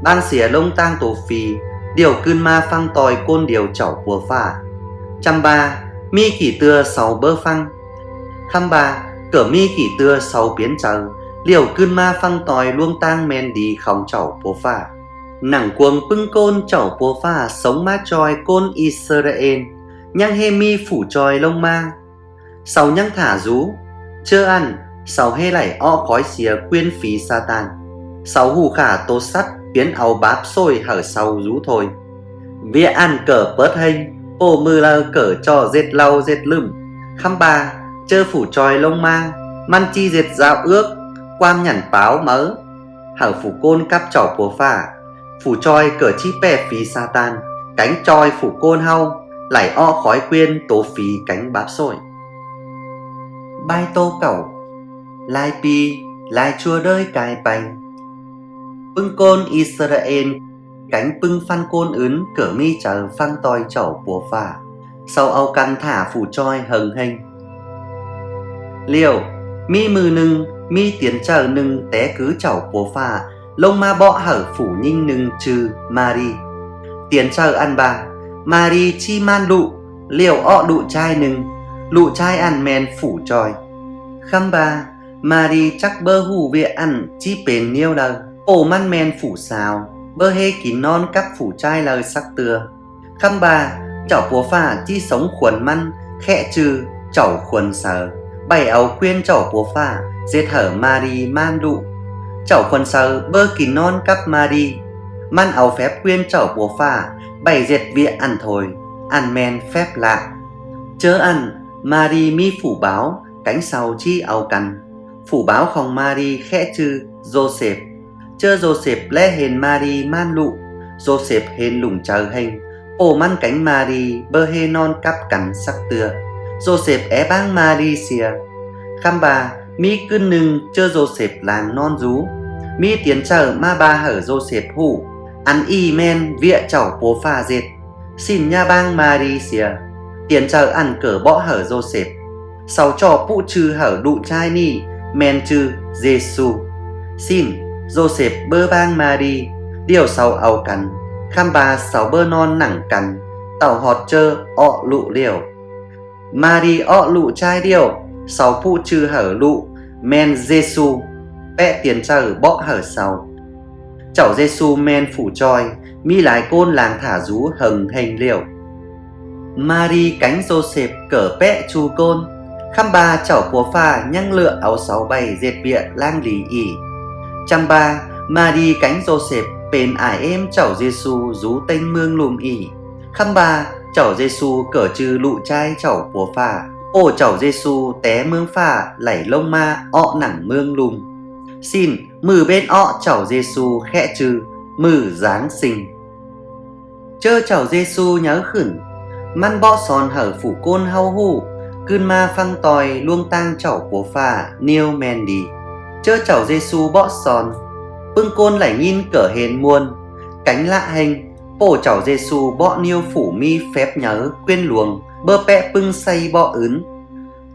bang xìa lông tang tổ phì. Điều cươn ma phăng tòi côn điều chảo bùa pha. Chăm ba mi kỷ tưa sáu bơ phăng. Khăm ba cỡ mi kỷ tưa sáu biến chờ. Liều cươn ma phăng tòi luông tang men đi không chảo bùa pha. Nặng cuồng bưng côn chảo bùa pha sống ma tròi côn Israel. Nhăng hê mi phủ tròi lông ma. Sáu nhăng thả rú. Chơ ăn sáu hê lảy o khói xìa quyên phí Satan. Sáu hù khả tô sắt biến áo báp xôi hở sáu rú thôi. Vía ăn cỡ bớt hênh. Ô mư lơ cỡ cho dệt lau dệt lưng. Khăm bà chơ phủ tròi lông ma. Man chi dệt giao ước quam nhằn báo mớ. Hở phủ côn cắp chảo bùa pha. Phủ tròi cỡ chi bè phí Satan. Cánh tròi phủ côn hau. Lảy o khói quyên tố phí cánh báp xôi. Bai tô cẩu lai pi lai chua đơi cài bành. Bưng côn Israel cánh bưng phan côn ướn cỡ mi chờ phăng tòi chảo bùa pha. Sau âu căn thả phủ troi hừng hênh. Liều mi mừ nưng mi tiến chờ nưng té cứ chảo bùa pha. Lông ma bọ hở phủ nhinh nưng trừ Mari. Tiến chờ ăn bà Mari chi man đụ. Liều ọ đụ chai nưng. Lụ chai ăn men phủ tròi. Khăm bà Mari chắc bơ hù vịa ăn chi bền niêu lờ. Ổ man men phủ xào. Bơ hê kín non cắp phủ chai lờ sắc tưa. Khăm bà chảo bùa pha chi sống khuẩn măn. Khẽ trừ chảo khuẩn sờ. Bày áo khuyên chảo bùa pha dệt hở Mari man đụ. Chảo khuẩn sờ bơ kín non cắp Mari. Man áo phép khuyên chảo bùa pha bày dệt vịa ăn thôi. Ăn men phép lạ. Chớ ăn Mari mi phủ báo cánh sau chi áo cằn. Phủ báo không Mari khẽ chư Joseph. Chơ Joseph lẽ hên Mari man lụ. Joseph hên lủng chờ hình. Ổ man cánh Mari bơ hê non cắp cắn sắc tưa. Joseph é bang Mari xìa. Khăm bà mi cưng nưng chơ Joseph làng non rú. Mi tiến chờ ma ba hở Joseph hủ. Ăn y men vịa chảo bùa pha dệt. Xin nha bang Mari xìa. Tiến chờ ăn cỡ bõ hở Joseph. Sau trò phụ trừ hở đụ trai ni men trừ Giê-xu. Xin Joseph bơ bang Mari. Điều sau áo cắn. Khăm bà sáu bơ non nẳng cắn. Tàu họt chơ ọ lụ liều. Mari ọ lụ trai điều. Sáu phụ trừ hở lụ men Giê-xu. Bẹ tiến chờ bõ hở sau. Chảo Giê-xu men phủ tròi. Mi lái côn làng thả rú hừng hình liều. Mari cánh Joseph cỡ bẹ chu côn. Khăm bà chảo bùa pha nhăng lựa áo sáu bày dệt bịa lang lý ỉ. Chăm ba Marie cánh Joseph bên ải em chảo Giêsu rú tênh mương lùm ỉ. Khăm ba chảo Giêsu cỡ trừ lụ trai chảo bùa phà. Ô chảo Giêsu té mương phà lảy lông ma ọ nẳng mương lùm. Xin mừ bên ọ chảo Giêsu khẽ trừ mừ Giáng sinh. Chơ chảo Giêsu nhớ khửn man bọ sòn hở phủ côn hau hù. Cươn ma phăng tòi luông tang chảo bùa phà niêu men đi. Chơ chảo Giêsu bọ sòn bưng côn lại nhìn cỡ hền muôn. Cánh lạ hành bổ chảo Giêsu bọ niêu phủ mi phép nhớ quên luồng bơ pẹ bưng say bọ ướn.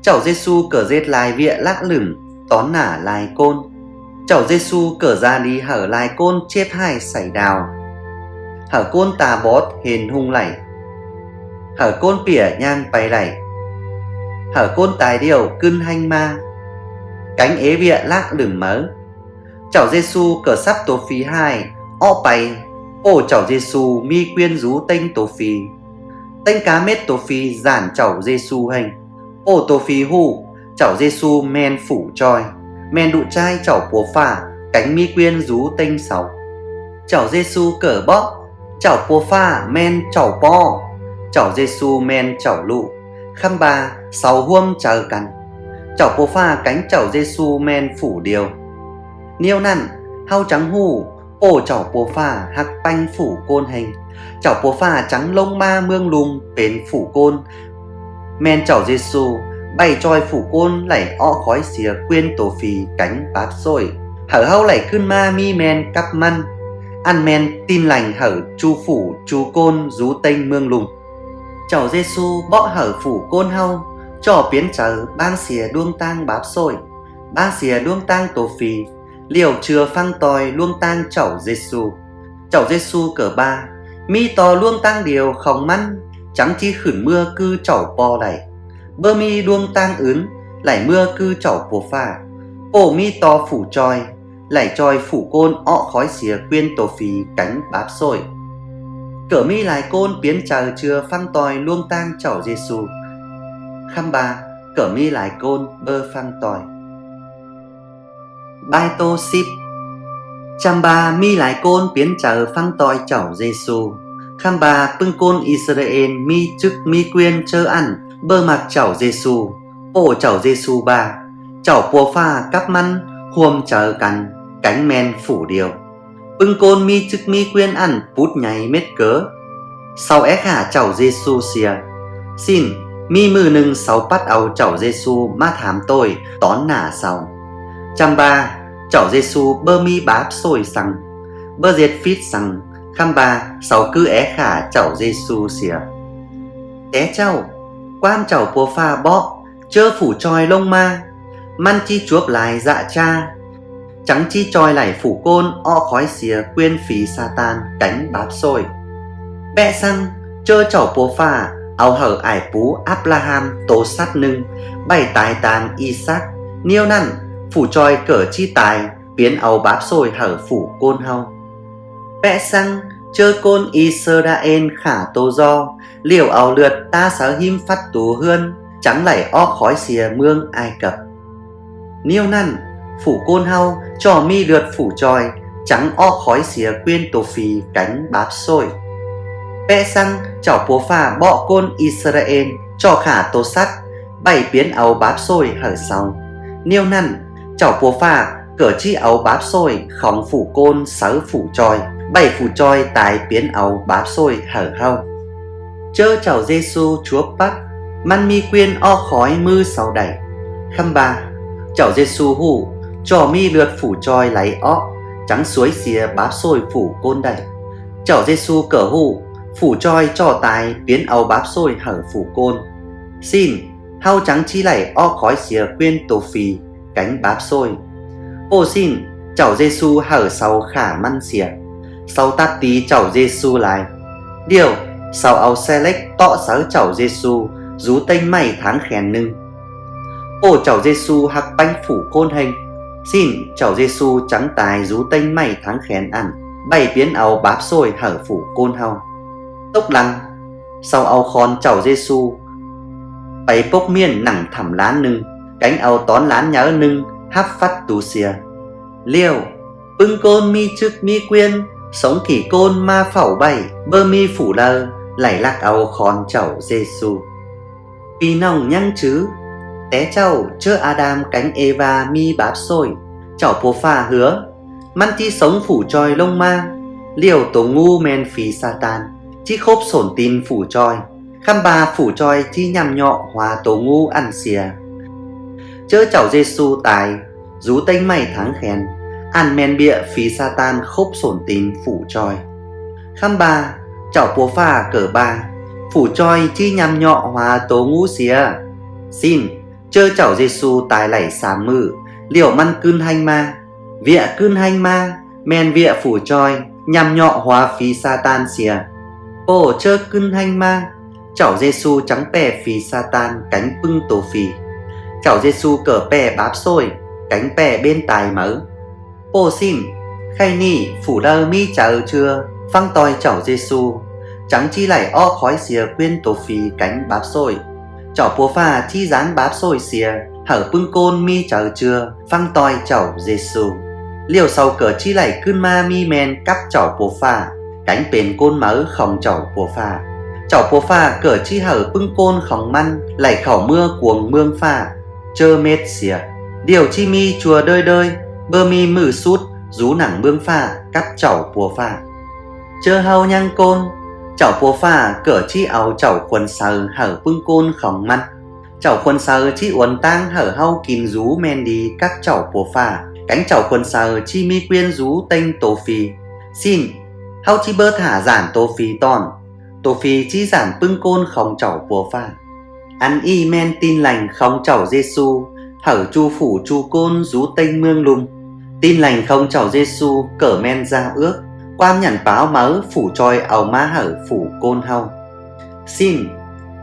Chảo Giêsu cỡ dệt lại vịa lạ lửng tón nả lại côn. Chảo Giêsu cỡ ra đi hở lại côn chép hai sảy đào. Hở côn tà bót hền hung lảy. Hở côn pỉa nhang bay lảy. Hở côn tài điều cưng hanh ma. Cánh ế vịa lạ lửng mớ. Chảo Giêsu cỡ sắp tổ phí hai ọ bay. Ô chảo Giêsu mi quyên rú tênh tổ phí. Tênh cá mết tổ phí giản chảo Giêsu hành. Ô tổ phí hù chảo Giêsu men phủ tròi. Men đụ trai chảo bùa phà cánh mi quyên rú tênh sáu. Chảo Giêsu cỡ bó chảo bùa phà men chảo bò. Chảo Giêsu men chảo lụ. Khăm ba sáu huông chờ cắn. Chảo bùa phà cánh chảo Giêsu men phủ điều. Niêu nặn hao trắng hù ô chảo bùa phà hắc banh phủ côn hành. Chảo bùa phà trắng lông ma mương lùm bến phủ côn. Men chảo Giêsu bày tròi phủ côn lảy ọ khói xìa quyên tổ phì cánh bát xôi. Hở hao lảy khươn ma mi men cắp măn. Ăn men tin lành hở chu phủ chu côn rú tênh mương lùm. Chảo Giêsu bọ hở phủ côn hao trò biến trở bang xìa đuông tang báp xôi. Bang xìa đuông tang tổ phì liều chừa phăng tòi luông tang chảo Giêsu. Chảo Giêsu cỡ ba mi tò luông tang điều khòng măn. Trắng chi khửn mưa cư chảo bò lảy. Bơ mi đuông tang ướn lảy mưa cư chảo bùa phà. Bổ mi to phủ tròi lảy tròi phủ côn ọ khói xìa quyên tổ phì cánh báp xôi. Cỡ mi lại côn biến chờ chừa phăng tòi luông tang chảo Giêsu. Khăm ba cỡ mi lại côn bơ phăng tòi. Bai tô ship. Chăm ba mi lại côn biến chờ phăng tòi chảo Giêsu. Khăm ba bưng côn Israel mi chức mi quyên chơ ăn bơ mặc chảo Giêsu. Ô chảo Giêsu ba chảo bùa phà cắp măn huôm chờ cắn cánh men phủ điều. Bưng côn mi chức mi quyên ăn bút nháy mết cớ. Sau ép hả chảo Giêsu xìa. Xin mi mừ nâng sáu bắt áo chảo Giêsu ma thám tôi tón nả sau. Chăm ba chảo Giêsu bơ mi báp xôi xăng bơ diệt phít xăng. Khăm ba sáu cứ é khả chảo Giêsu xìa. Té chào quam chảo bùa phà bọ chơ phủ tròi lông ma. Man chi chuốc lại dạ cha. Trắng chi tròi lại phủ côn ọ khói xìa quyên phí Satan cánh báp xôi. Bẹ xăng chơ chảo bùa phà áo hở ải bú Abraham tố sát nưng bày tài tàng Isaac. Niêu nặn phủ tròi cỡ chi tài biến áo báp xôi hở phủ côn hao. Bẹ xăng chơ côn Israel khả tô do liều áo lượt ta sở him phát tú hươn trắng lảy o khói xìa mương Ai Cập. Niêu nặn phủ côn hao trò mi lượt phủ tròi trắng o khói xìa quyên tổ phì cánh báp xôi. Bẹ xăng chảo bùa phà bọ côn Israel trò khả tô sắt bảy biến áo báp xôi hở sau. Niêu nặn chảo bùa phà cỡ chi áo báp xôi khóng phủ côn sáu phủ tròi bảy phủ tròi tài biến áo báp xôi hở hao. Chơ chảo Giêsu chúa bắt man mi quyên o khói mư sau đẩy. Khăm ba chảo Giêsu hù trò mi lượt phủ tròi lấy ọ trắng suối xìa báp xôi phủ côn đẩy. Chảo Giêsu cỡ hù phủ tròi trò tài biến áo báp xôi hở phủ côn. Xin hao trắng chi lảy o khói xìa quyên tổ phì cánh báp xôi. Ô xin chảo Giêsu hở sau khả măn xìa. Sau tát tí chảo Giêsu lại. Điều sau áo xe lếch tọ sáu chảo Giêsu rú tênh mày tháng khèn nưng. Ô chảo Giêsu hắc bánh phủ côn hành. Xin chảo Giêsu trắng tài rú tênh mày tháng khèn ăn bày biến áo báp xôi hở phủ côn hao. Tốc lăng sau áo khòn chảo Giêsu bày bốc miên nặng thẳm lán nưng cánh áo tón lán nhớ nưng hắp phát tù xìa. Liêu Bưng côn mi chức mi quyên, sống khỉ côn ma phẩu bảy, bơ mi phủ lờ, lảy lạc áo khòn chậu Giêsu. Vì nòng nhăng chứ, té chậu chớ Adam cánh Eva mi báp xôi, chậu bố pha hứa, man chi sống phủ tròi lông ma, liều tổ ngu men phí Satan, chi khốp sổn tin phủ tròi, khăm bà phủ tròi chi nhằm nhọ hòa tổ ngu ăn xìa. Chớ chậu Giêsu tài, rú tênh mày tháng khen, ăn men bịa phí Satan khốp sổn tin phủ tròi. Khăm bà, chậu bố pha cỡ bà, phủ tròi chi nhằm nhọ hòa tổ ngu xìa. Xin, chớ chậu Giêsu tài lảy xám mự, liều măn cưn hành ma, vịa cưn hành ma, men vịa phủ tròi, nhằm nhọ hòa phí Satan xìa. Bồ chớ cưn hành ma, chậu Giêsu trắng bè phí Satan cánh bưng tổ phí. Chậu Giêsu cỡ bè báp xôi, cánh bè bên tài mớ. Bồ xin, khay nị phủ lơ mi chờ chưa, phăng tòi chậu Giêsu, trắng chi lảy o khói xìa quyên tổ phí cánh báp xôi. Chậu bố pha chi dán báp xôi xìa, hở bưng côn mi chờ chưa, phăng tòi chậu Giêsu. Liều sau cỡ chi lảy cưn ma mi men cắp chậu bố pha, cánh bền côn mớ khổng chậu bố pha. Chậu bố pha cỡ chi hở bưng côn khổng măn, lảy khẩu mưa cuồng mương pha, chơ mết xìa. Điều chi mi chùa đơi đơi, bơ mi mử sút, rú nẳng mương pha, cắp chậu bố pha. Chơ hâu nhăng côn, chậu bố pha cỡ chi áo chậu quần sờ hở bưng côn khổng măn. Chậu quần sờ chi uốn tang hở hâu kìm rú men đi các chậu bố pha, cánh chậu quần sờ chi mi quyên rú tênh tổ phì. Xin, hâu chi bơ thả giản tổ phì tòn, tổ phì chi giản bưng côn khổng chậu bố pha. Ăn y men tin lành không chậu Giêsu, hở chu phủ chu côn rú tênh mương lùng. Tin lành không chậu Giêsu cỡ men ra ước, quan nhẩn báo mớ phủ tròi ảo má hở phủ côn hâu. Xin,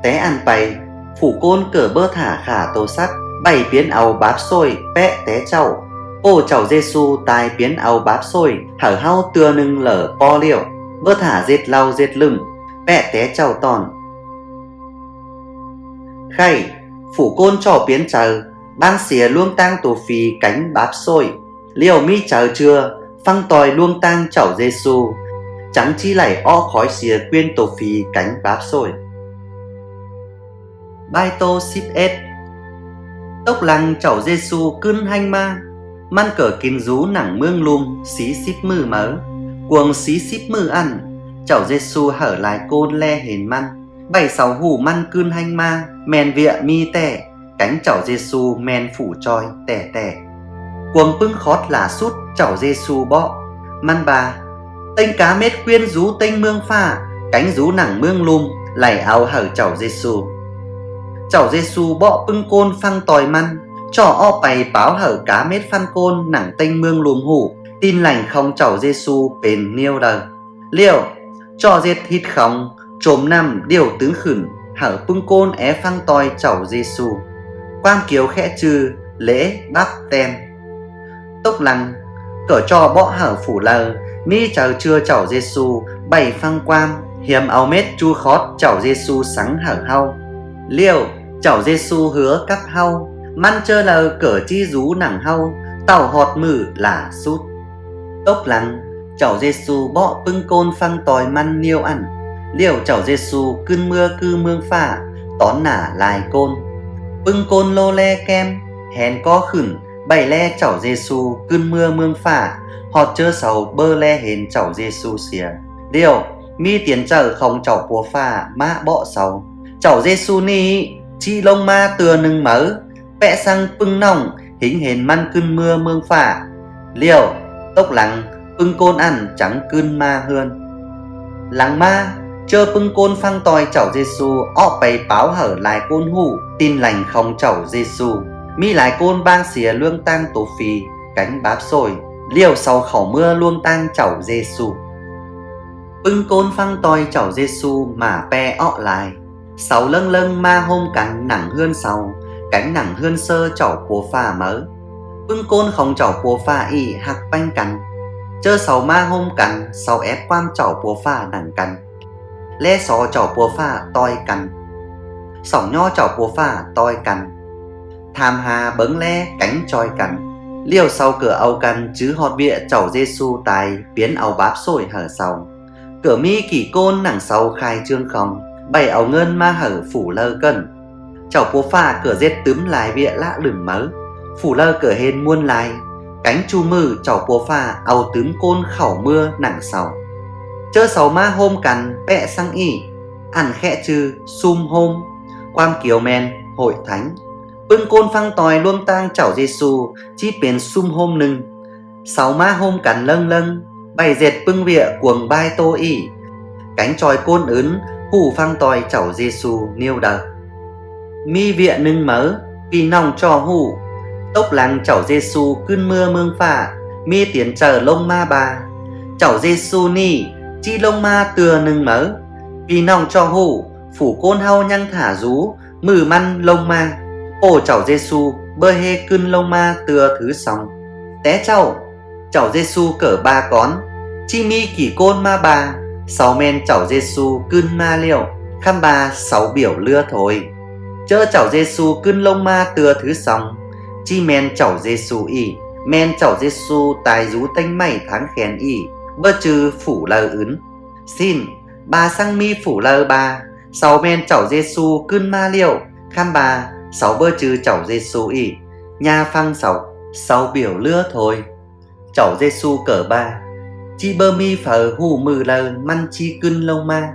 té ăn bày, phủ côn cỡ bơ thả khả tô sắc, bày biến ảo báp xôi, bẹ té chậu. Ô chậu Giêsu tài biến ảo báp xôi, hở hau tưa nưng lở po liệu, bơ thả dệt lau dệt lưng, bẹ té chậu tòn. Khay, phủ côn trò biến chờ, ban xìa luông tang tổ phí cánh báp xôi. Liều mi chờ chưa, phăng tòi luông tang chậu Giêsu, trắng chi lảy o khói xìa quyên tổ phí cánh báp xôi. Bai tô ship ết. Tốc lăng chậu Giêsu cưn hành ma, man cỡ kín rú nẳng mương lùm xí ship mư mớ, cuồng xí ship mư ăn. Chậu Giêsu hở lại côn le hền man, bảy sáu hủ man cưn hành ma, men vịa mi tẻ, cánh chậu Giêsu men phủ tròi tẻ tẻ. Cuồng bưng khót là sút chậu Giêsu bọ, man bà, tênh cá mết quyên rú tênh mương pha, cánh rú nẳng mương lùm, lảy áo hở chậu Giêsu. Chậu Giêsu bọ bưng côn phăng tòi man, trò o bày báo hở cá mết phan côn nẳng tênh mương lùm hủ, tin lành không chậu Giêsu bền niêu đờ. Liều, trò dệt thịt khóng, trồm nằm điều tướng khửn, hở bưng côn é phăng tòi chậu Giêsu. Quan kiếu khẽ trừ, lễ bắp tem. Tốc lăng, cỡ cho bọ hở phủ lờ, mi chờ chưa chậu Giêsu, bày phăng quam, hiểm áo mết chu khót chậu Giêsu sáng hở hau. Liều, chậu Giêsu hứa cắp hau, man chơ lờ cỡ chi rú nẳng hau, tàu họt mử là sút. Tốc lăng, chậu Giêsu bọ bưng côn phăng tòi man niêu ăn. Liều chậu Giêsu cưn mưa cư mương phả, tón nả lại côn. Bưng côn lô le kem, hèn có khửn, bày le chậu Giêsu cưn mưa mương phả, họt chơ sầu bơ le hến chậu Giêsu xìa. Điều, mi tiến trở không chậu bùa phả mã bọ sầu. Chậu Giêsu ni, chi lông ma từa nưng mớ, vẽ sang bưng nòng, hính hến man cưn mưa mương phả. Liều, tốc lắng, bưng côn ăn trắng cưn ma hơn. Lắng ma, chơ bưng côn phăng tòi chậu Giêsu, ọ bày báo hở lại côn hủ, tin lành không chậu Giêsu. Mi lại côn bang xìa luông tang tổ phì, cánh báp xôi, liều sau khẩu mưa luông tang chậu Giêsu. Bưng côn phăng tòi chậu Giêsu mà pe ọ lại, sáu lâng lâng ma hôm cánh nẳng hươn sau, cánh nẳng hươn sơ chậu bố pha mớ. Bưng côn không chậu bố pha y hạc banh cắn, chơ sáu ma hôm cắn, sáu ép quam chậu bố pha nẳng cắn. Lê xó chậu bố pha toi cắn, sỏng nho chậu bố pha toi cắn. Tham hà bấng le cánh troi cắn, liều sau cửa âu căn chứ họt vịa chầu Giêsu tài biến áo báp sôi hở sau cửa mi kỷ côn nẳng sau khai trương không bày áo ngân ma hở phủ lơ cân chầu phố pha cửa giết túm lại vịa lạ lửng mớ phủ lơ cửa hên muôn lại cánh chu mư chầu phố pha áo túm côn khẩu mưa nẳng sau chơ sáu ma hôm cằn bẹ sang y ăn khẽ chư sum hôm quam kiều men hội thánh bưng côn phăng tòi luông tang chảo Giêsu chi biến sum hôm nưng sáu ma hôm cằn lâng lâng bày dệt bưng vịa cuồng bai tô y cánh tròi côn ướn hù phăng tòi chảo Giêsu niêu đờ mi vịa nưng mớ vì nòng trò hù tốc lăng chảo Giêsu cơn mưa mương phả mi tiến chờ lông ma bà chảo Giêsu ni chi lông ma từa nưng mớ vì nòng trò hù phủ côn hau nhăng thả rú mừ măn lông ma ồ chảo Giêsu bơ hê cơn lông ma từa thứ sóng té chảo Giêsu cỡ ba con chi mi kỷ côn ma bà sáu men chảo Giêsu cơn ma liệu khăm bà sáu biểu lưa thôi chơ chảo Giêsu cơn lông ma từa thứ sóng chi men chảo Giêsu y men chảo Giêsu tài rú tanh mày tháng khen y bơ trừ phủ lơ ướn xin bà sang mi phủ lơ bà sáu men chảo Giêsu cơn ma liệu khăm bà sáu bơ trừ chảo Giêsu y nhà phăng sáu biểu lưa thôi chảo Giêsu cỡ ba chi bơ mi phở hù mừ lơ măn chi cơn lông ma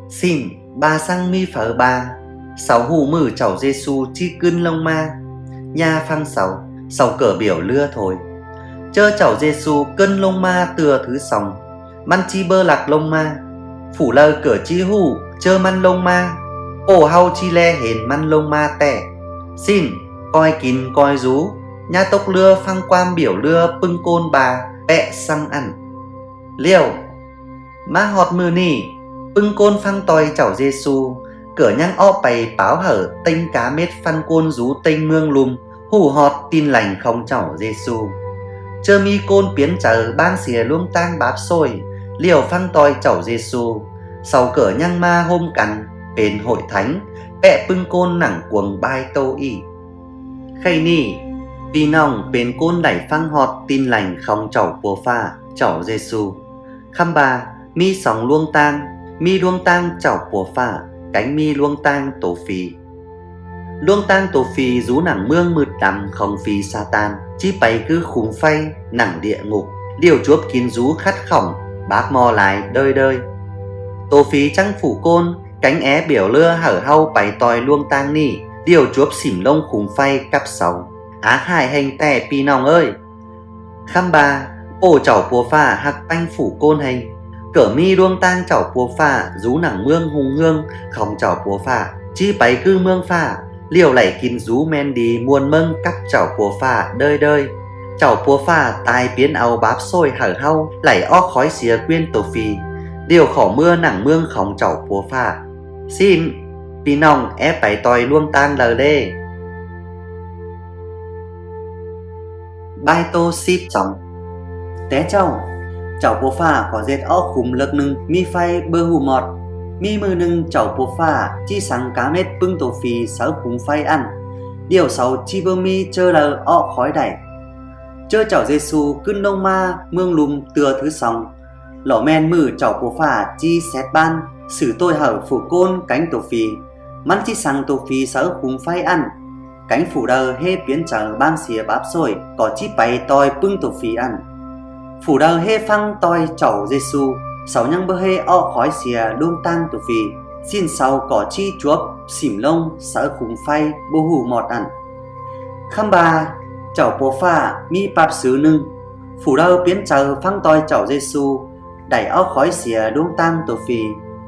xin bà sang mi phở bà sáu hù mừ chảo Giêsu chi cơn lông ma nhà phăng sáu cỡ biểu lưa thôi chơ chảo Giêsu cơn lông ma từa thứ sòng măn chi bơ lạc lông ma phủ lơ cỡ chi hù chơ măn lông ma ổ hau chi le hền măn lông ma tẻ xin coi kín coi rú nhà tốc lưa phăng quam biểu lưa pưng côn bà bẹ xăng ăn liều má họt mưa nỉ pưng côn phăng tòi chảo Giêsu cửa nhang o bày báo hở tênh cá mết phăn côn rú tênh mương lùm hù họt tin lành không chảo Giêsu chơ mi côn biến chờ bang xìa luông tang báp sôi liều phăng tòi chảo Giêsu sau cửa nhang ma hôm cằn bền hội thánh bẹ pưng côn nẳng cuồng bai tô y khay ni vì nòng bền côn đẩy phăng họt tin lành không chảo bùa pha chảo Giêsu khăm bà mi sòng luông tang chảo bùa pha cánh mi luông tang tổ phì rú nẳng mương mượt đầm không phì Satan chi bày cứ khủng phay nẳng địa ngục điều chuốc kín rú khát khỏng bác mò lại đơi tổ phì trăng phủ côn cánh é biểu lưa hở hau bày tòi luông tang nỉ điều chuốc xỉm lông khủng phay cắp sáu á hài hành tè pi nòng ơi khăm bà ổ chảo bùa pha hạc banh phủ côn hành cỡ mi luông tang chảo bùa pha rú nẳng mương hùng hương không chảo bùa pha chi bày cư mương pha liều lẩy kín rú men đi muôn mâng cắp chảo bùa pha đơi chảo bùa pha tai biến áo báp sôi hở hau lẩy o khói xìa quyên tổ phi điều khỏ mưa nẳng mương không chảo bùa pha xin pi nòng ép bày tòi luông tang lờ đê bai tô ship chóng té chảo bùa pha có dệt o khủng lực nưng mi phay bơ hù mọt mi mư nưng chảo bùa pha chi sáng cá mết bưng tổ phì sáu khủng phay ăn điều sáu chi bơ mi chơ lờ o khói đẩy chơ chảo Giêsu cưng đông ma mương lùm từa thứ sòng lỏ men mử chảo bùa pha chi xét ban sử tôi hở phủ côn cánh tổ phì mắn chi sáng tổ phì sáu khủng phay ăn cánh phủ đờ hê biến trở bang xìa báp sôi có chi bày tòi bưng tổ phì ăn phủ đờ hê phăng tòi chảo Giêsu sáu nhăng bơ hê o khói xìa đôn tang tổ phì xin sau có chi chuốc xỉm lông sáu khủng phay bô hù mọt ăn khăm bà chảo bùa pha mi báp sứ nưng phủ đờ biến trở phăng tòi chảo Giêsu đẩy o khói xìa đôn tang tổ phì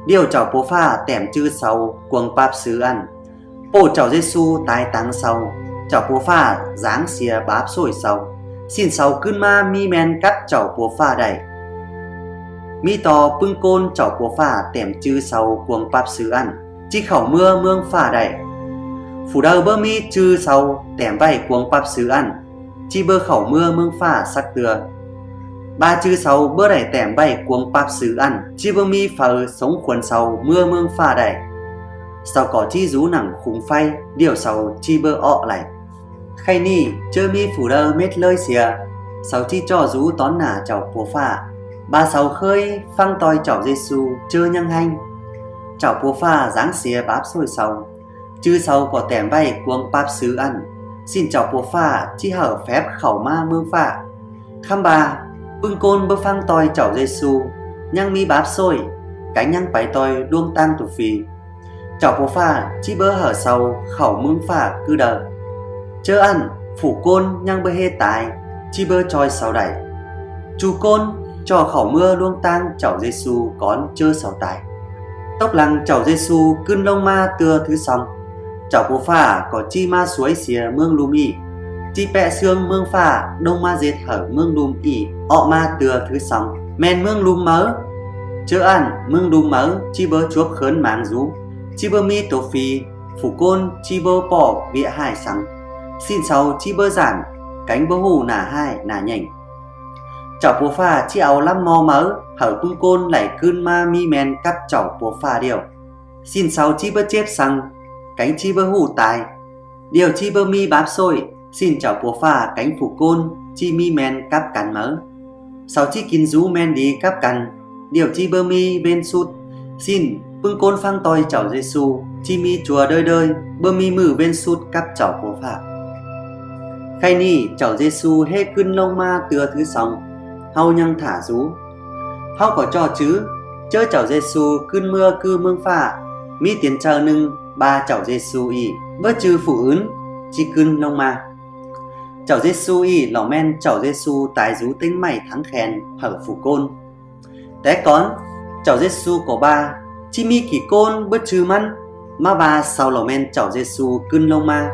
điều chảo bùa pha tẻm chư sau cuồng báp sứ ăn ổ chảo Giêsu tái tăng sau chảo bùa pha dáng xìa báp sôi sau xin sau cơn ma mi men cắt chảo bùa pha đẩy mi to pưng côn chảo bùa pha tẻm chư sau cuồng báp sứ ăn chi khẩu mưa mương pha đẩy phủ đờ bơ mi chư sau tẻm vay cuồng báp sứ ăn chi bơ khẩu mưa mương pha sắc từa ba chư sau bơ đẩy tẻm vay cuồng báp sứ ăn chi bơ mi phở sống khuẩn sau mưa mương pha đẩy sau có chi rú nẳng khủng phay điều sau chi bơ ọ lại khay ni chơ mi phủ đơ mết lơi xìa sáu chi cho rú tón nả chảo bố phà ba sáu khơi phăng toi chảo Giêsu chơ nhăng hanh chảo bố phà dáng xìa báp xôi sầu chư sau có tẻm bay cuồng báp sứ ăn xin chảo bố phà chi hở phép khẩu ma mương phà khăm bà bưng côn bơ phăng toi chảo Giêsu nhăng mi báp xôi cánh nhăng bái toi đuông tang tù phì chảo bố phà chi bơ hở sầu khẩu mương phà cư đờ chơ ăn phủ côn nhăng bơ hê tài chi bơ choi sáu đẩy chu côn cho khẩu mưa luông tang chảo Giêsu con chơ sáu tài tóc lăng chảo Giêsu cưn lông ma tưa thứ xong chảo bố phà có chi ma suối xìa mương lùm ỉ chi pẹ xương mương phà đông ma dệt hở mương lùm ỉ ọ ma tưa thứ xong men mương lùm mớ chơ ăn mương lùm mớ chi bơ chuốc khớn máng rú chi bơ mi tổ phi phủ côn chi bơ bỏ vía hải sắng xin sau chi bơ giản cánh bơ hù nả hai nả nhảnh chảo bố phà chi áo lăm mò mớ hở tung côn lại cưn ma mi men cắp chảo bố phà điều xin sau chi bơ chép xăng cánh chi bơ hù tài điều chi bơ mi báp xôi xin chảo bố phà cánh phủ côn chi mi men cắp cắn mớ sau chi kín rú men đi cắp cắn điều chi bơ mi bên sút xin bưng côn phăng toi chảo Giêsu chi mi chùa đơi đơi bơ mi mử bên sút cắp chảo bố phà khay ni chảo Giêsu hê cưn lông ma tưa thứ xong hau nhăng thả rú hau có cho chứ chớ chảo Giêsu cưn mưa cư mương phà mi tiền chờ nưng ba chảo Giêsu y bớt chư phụ ướn chi cưn lông ma chảo Giêsu y lỏ men chảo Giêsu tái rú tinh mày thắng khen hở phủ côn té con chảo Giêsu có ba chi mi kỳ côn bớt chư măn ma ba sau lỏ men chảo Giêsu cưn lông ma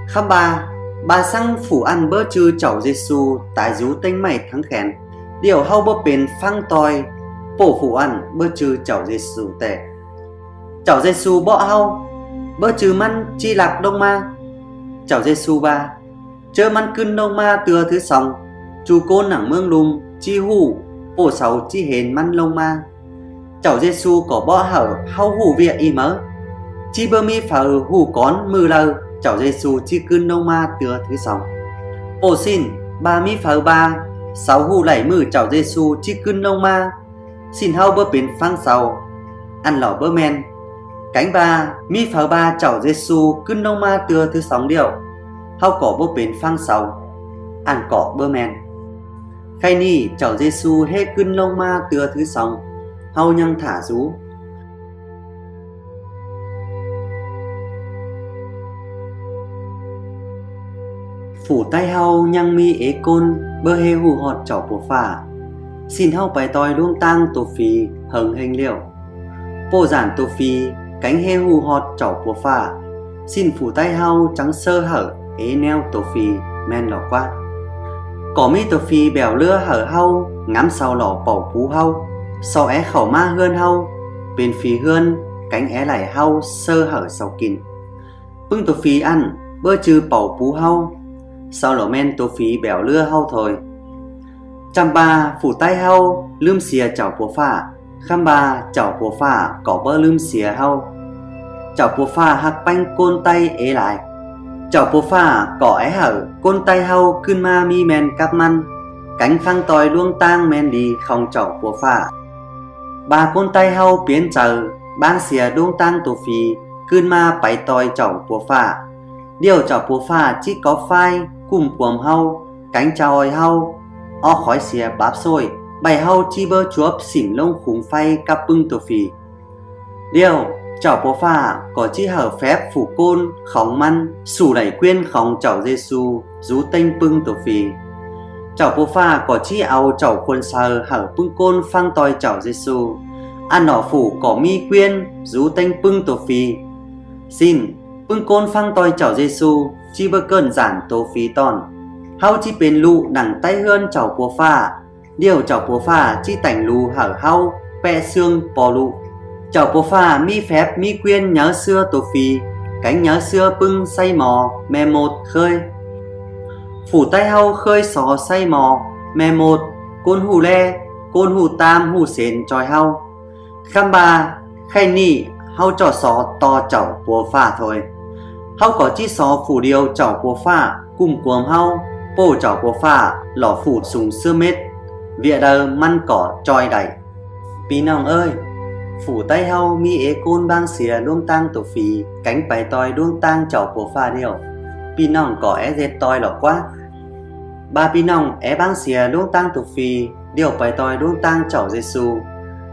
khăm ba xăng phủ ăn bớt chư chảo Giêsu tái rú tinh mày thắng khen điều hau bơ bền phăng toi bổ phủ ăn bơ chư chảo Giêsu tệ chảo Giêsu bỏ hau bơ chư măn chi lạc đông ma chảo Giêsu ba chơ măn cưn đông ma tưa thứ xong chu côn nẳng mương lùm chi hủ bổ sáu chi hền măn lông ma chảo Giêsu có bỏ hở hau hủ vía y mớ chi bơ mi phở hủ con mư lơ chảo Giêsu chi cưn đông ma tưa thứ xong bổ xin ba mi phở ba sáu hù lẩy mử chảo Giêsu chi cưn lông ma xin hau bơ bến phăng sầu ăn lỏ bơ men cánh ba mi phở ba chảo Giêsu cưn lông ma tưa thứ xong điều hau cỏ bơ bến phăng sầu ăn cỏ bơ men khay ni chảo Giêsu hê cưn lông ma tưa thứ xong hau nhăng thả rú phủ tay hau nhăng mi ế côn bơ hê hù họt chảo bố phà xin hau bài toi đuông tang tổ phì hừng hình liều bố giản tổ phì cánh hê hù họt chảo bố phà xin phủ tay hau trắng sơ hở ế neo tổ phì men lỏ qua cỏ mi tổ phì bèo lưa hở hau ngắm sau lỏ bảo phú hau sau é khẩu ma hươn hau bên phì hươn cánh é lại hau sơ hở sau kín bưng tổ phì ăn bơ chư bảo phú hau sau lỏ men tổ phí bèo lưa hau thôi chăm ba phủ tay hau lưm xìa chảo bố phà khăm ba chảo bố phà có bơ lưm xìa hau chảo bố phà hạc banh côn tay ế lại chảo bố phà có é hở côn tay hau cưn ma mi men cắp măn cánh phăng tòi luông tang men đi không chảo bố phà ba côn tay hau biến chờ bang xìa đuông tang tổ phí cưn ma bái tòi chảo bố phà điều chảo bố phà chỉ có phai cùng cuồng hau cánh chào hau o khói xìa báp xôi bày hau chi bơ chuốp xỉm lông khủng phay cắp bưng tổ phì điều chảo bố phà có chi hở phép phủ côn khóng măn sủ đẩy quyên khóng chảo Giêsu rú tênh bưng tổ phì chảo bố phà có chi áo chảo khuôn sờ hở bưng côn phăng toi chảo Giêsu ăn nỏ phủ có mi quyên rú tênh bưng tổ phì xin bưng côn phăng toi chảo Giêsu chi bơ cơn giản tổ phí tòn hau chi bền lụ đằng tay hươn chảo bố phà điều chảo bố phà chi tảnh lù hở hau pẹ xương bò lụ chảo bố phà mi phép mi quyên nhớ xưa tổ phí cánh nhớ xưa bưng say mò mè một khơi phủ tay hau khơi xó say mò mè một côn hù le côn hù tam hù xến tròi hau khăm ba khay ni hau trò xó to chảo bố phà thôi hau có chi xó phủ điều chảo bố phà cùng cuồng hau bố cháu của phà lò phủ sùng xưa mết vịa đờ măn cỏ tròi đẩy. Pi nòng ơi, phủ tay hau mi ế côn bang xìa luông tang tổ phì cánh bài tòi luông tang cháu của phà điều. Pi nòng có é dệt tòi lỏ quá. Ba pi nòng é bang xìa luông tang tổ phì điều bài tòi luông tang cháu Giêsu.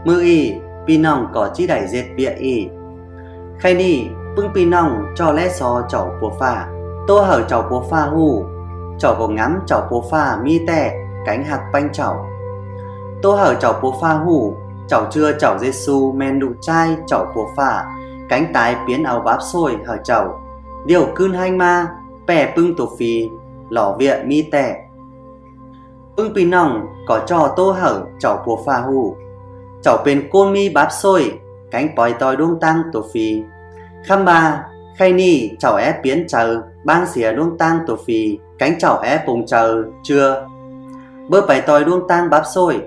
Mưa y pi nòng có chi đẩy dệt bịa y. Khay ni bưng pi nòng cho lẽ so cháu của phà. Tô hở cháu của phà hù. Cháu có ngắm cháu của phà mi tè cánh hạc banh cháu. Tô hở cháu của phà hù. Cháu chưa cháu Giêsu men đụ trai cháu của phà cánh tái biến áo báp xôi hở cháu. Điều cươn hanh ma bè bưng tổ phì lỏ viện mi tè. Bưng pi nòng có cho tô hở cháu của phà hù. Cháu bên côn mi báp xôi cánh bòi tòi đuông tăng tổ phì. Khăm ba khay ni cháu é biến chờ bang xỉa đuông tăng tổ phì cánh cháu é bùng chờ chưa. Bơ bài tòi đuông tăng báp xôi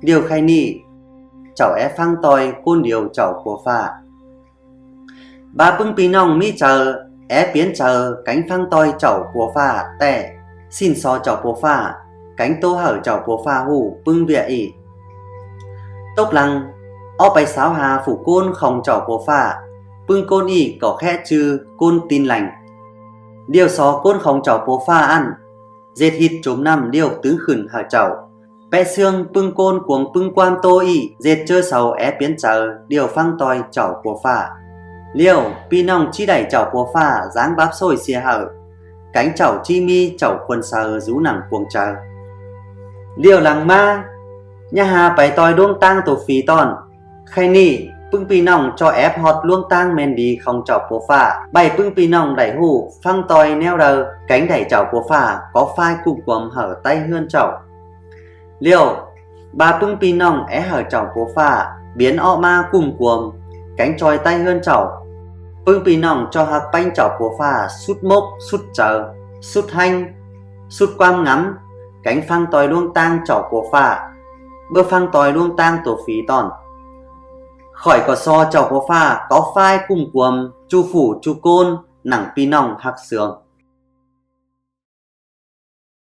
điều khay ni cháu é phăng tòi côn điều cháu của phà. Ba bưng pi nòng mi chờ é biến chờ cánh phăng tòi cháu của phà tè xin so cháu của phà cánh tô hở cháu của phà hù bưng vịa ỉ. Tốc lăng ó bài sáo hà phủ côn không cháu của phà bưng côn ỉ có khẽ chư côn tin lành. Điều xó côn không cháu của phà ăn dệt hít trốn nằm điều tướng khửn hở cháu. Bẹ xương bưng côn cuồng bưng quan tô ỉ dệt chơ sầu é biến chờ điều phăng tòi cháu của phà. Liều pi nòng chi đẩy cháu của phà dáng báp xôi xìa hở cánh cháu chi mi cháu quần sờ rú nặng cuồng chờ. Liều làng ma nhà hà bài tòi đuông tang tổ phí tòn. Khay ni bưng pi nòng cho ép hot luông tang men đi không cháu của phà bày bưng pi nòng đẩy hù phăng tòi neo đờ cánh đẩy cháu của phà có phai cùng quầm hở tay hơn cháu. Liều ba bưng pi nòng é hở cháu của phà biến ọ ma cùng quầm cánh tròi tay hơn cháu. Bưng pi nòng cho hạc banh cháu của phà sút mốc sút chờ sút hanh sút quam ngắm cánh phăng tòi luông tang cháu của phà bơ phăng tòi luông tang tổ phí tòn. Khỏi có so cháu của phà có phai cùng quầm chu phủ chu côn nặng pi nòng hạc sướng.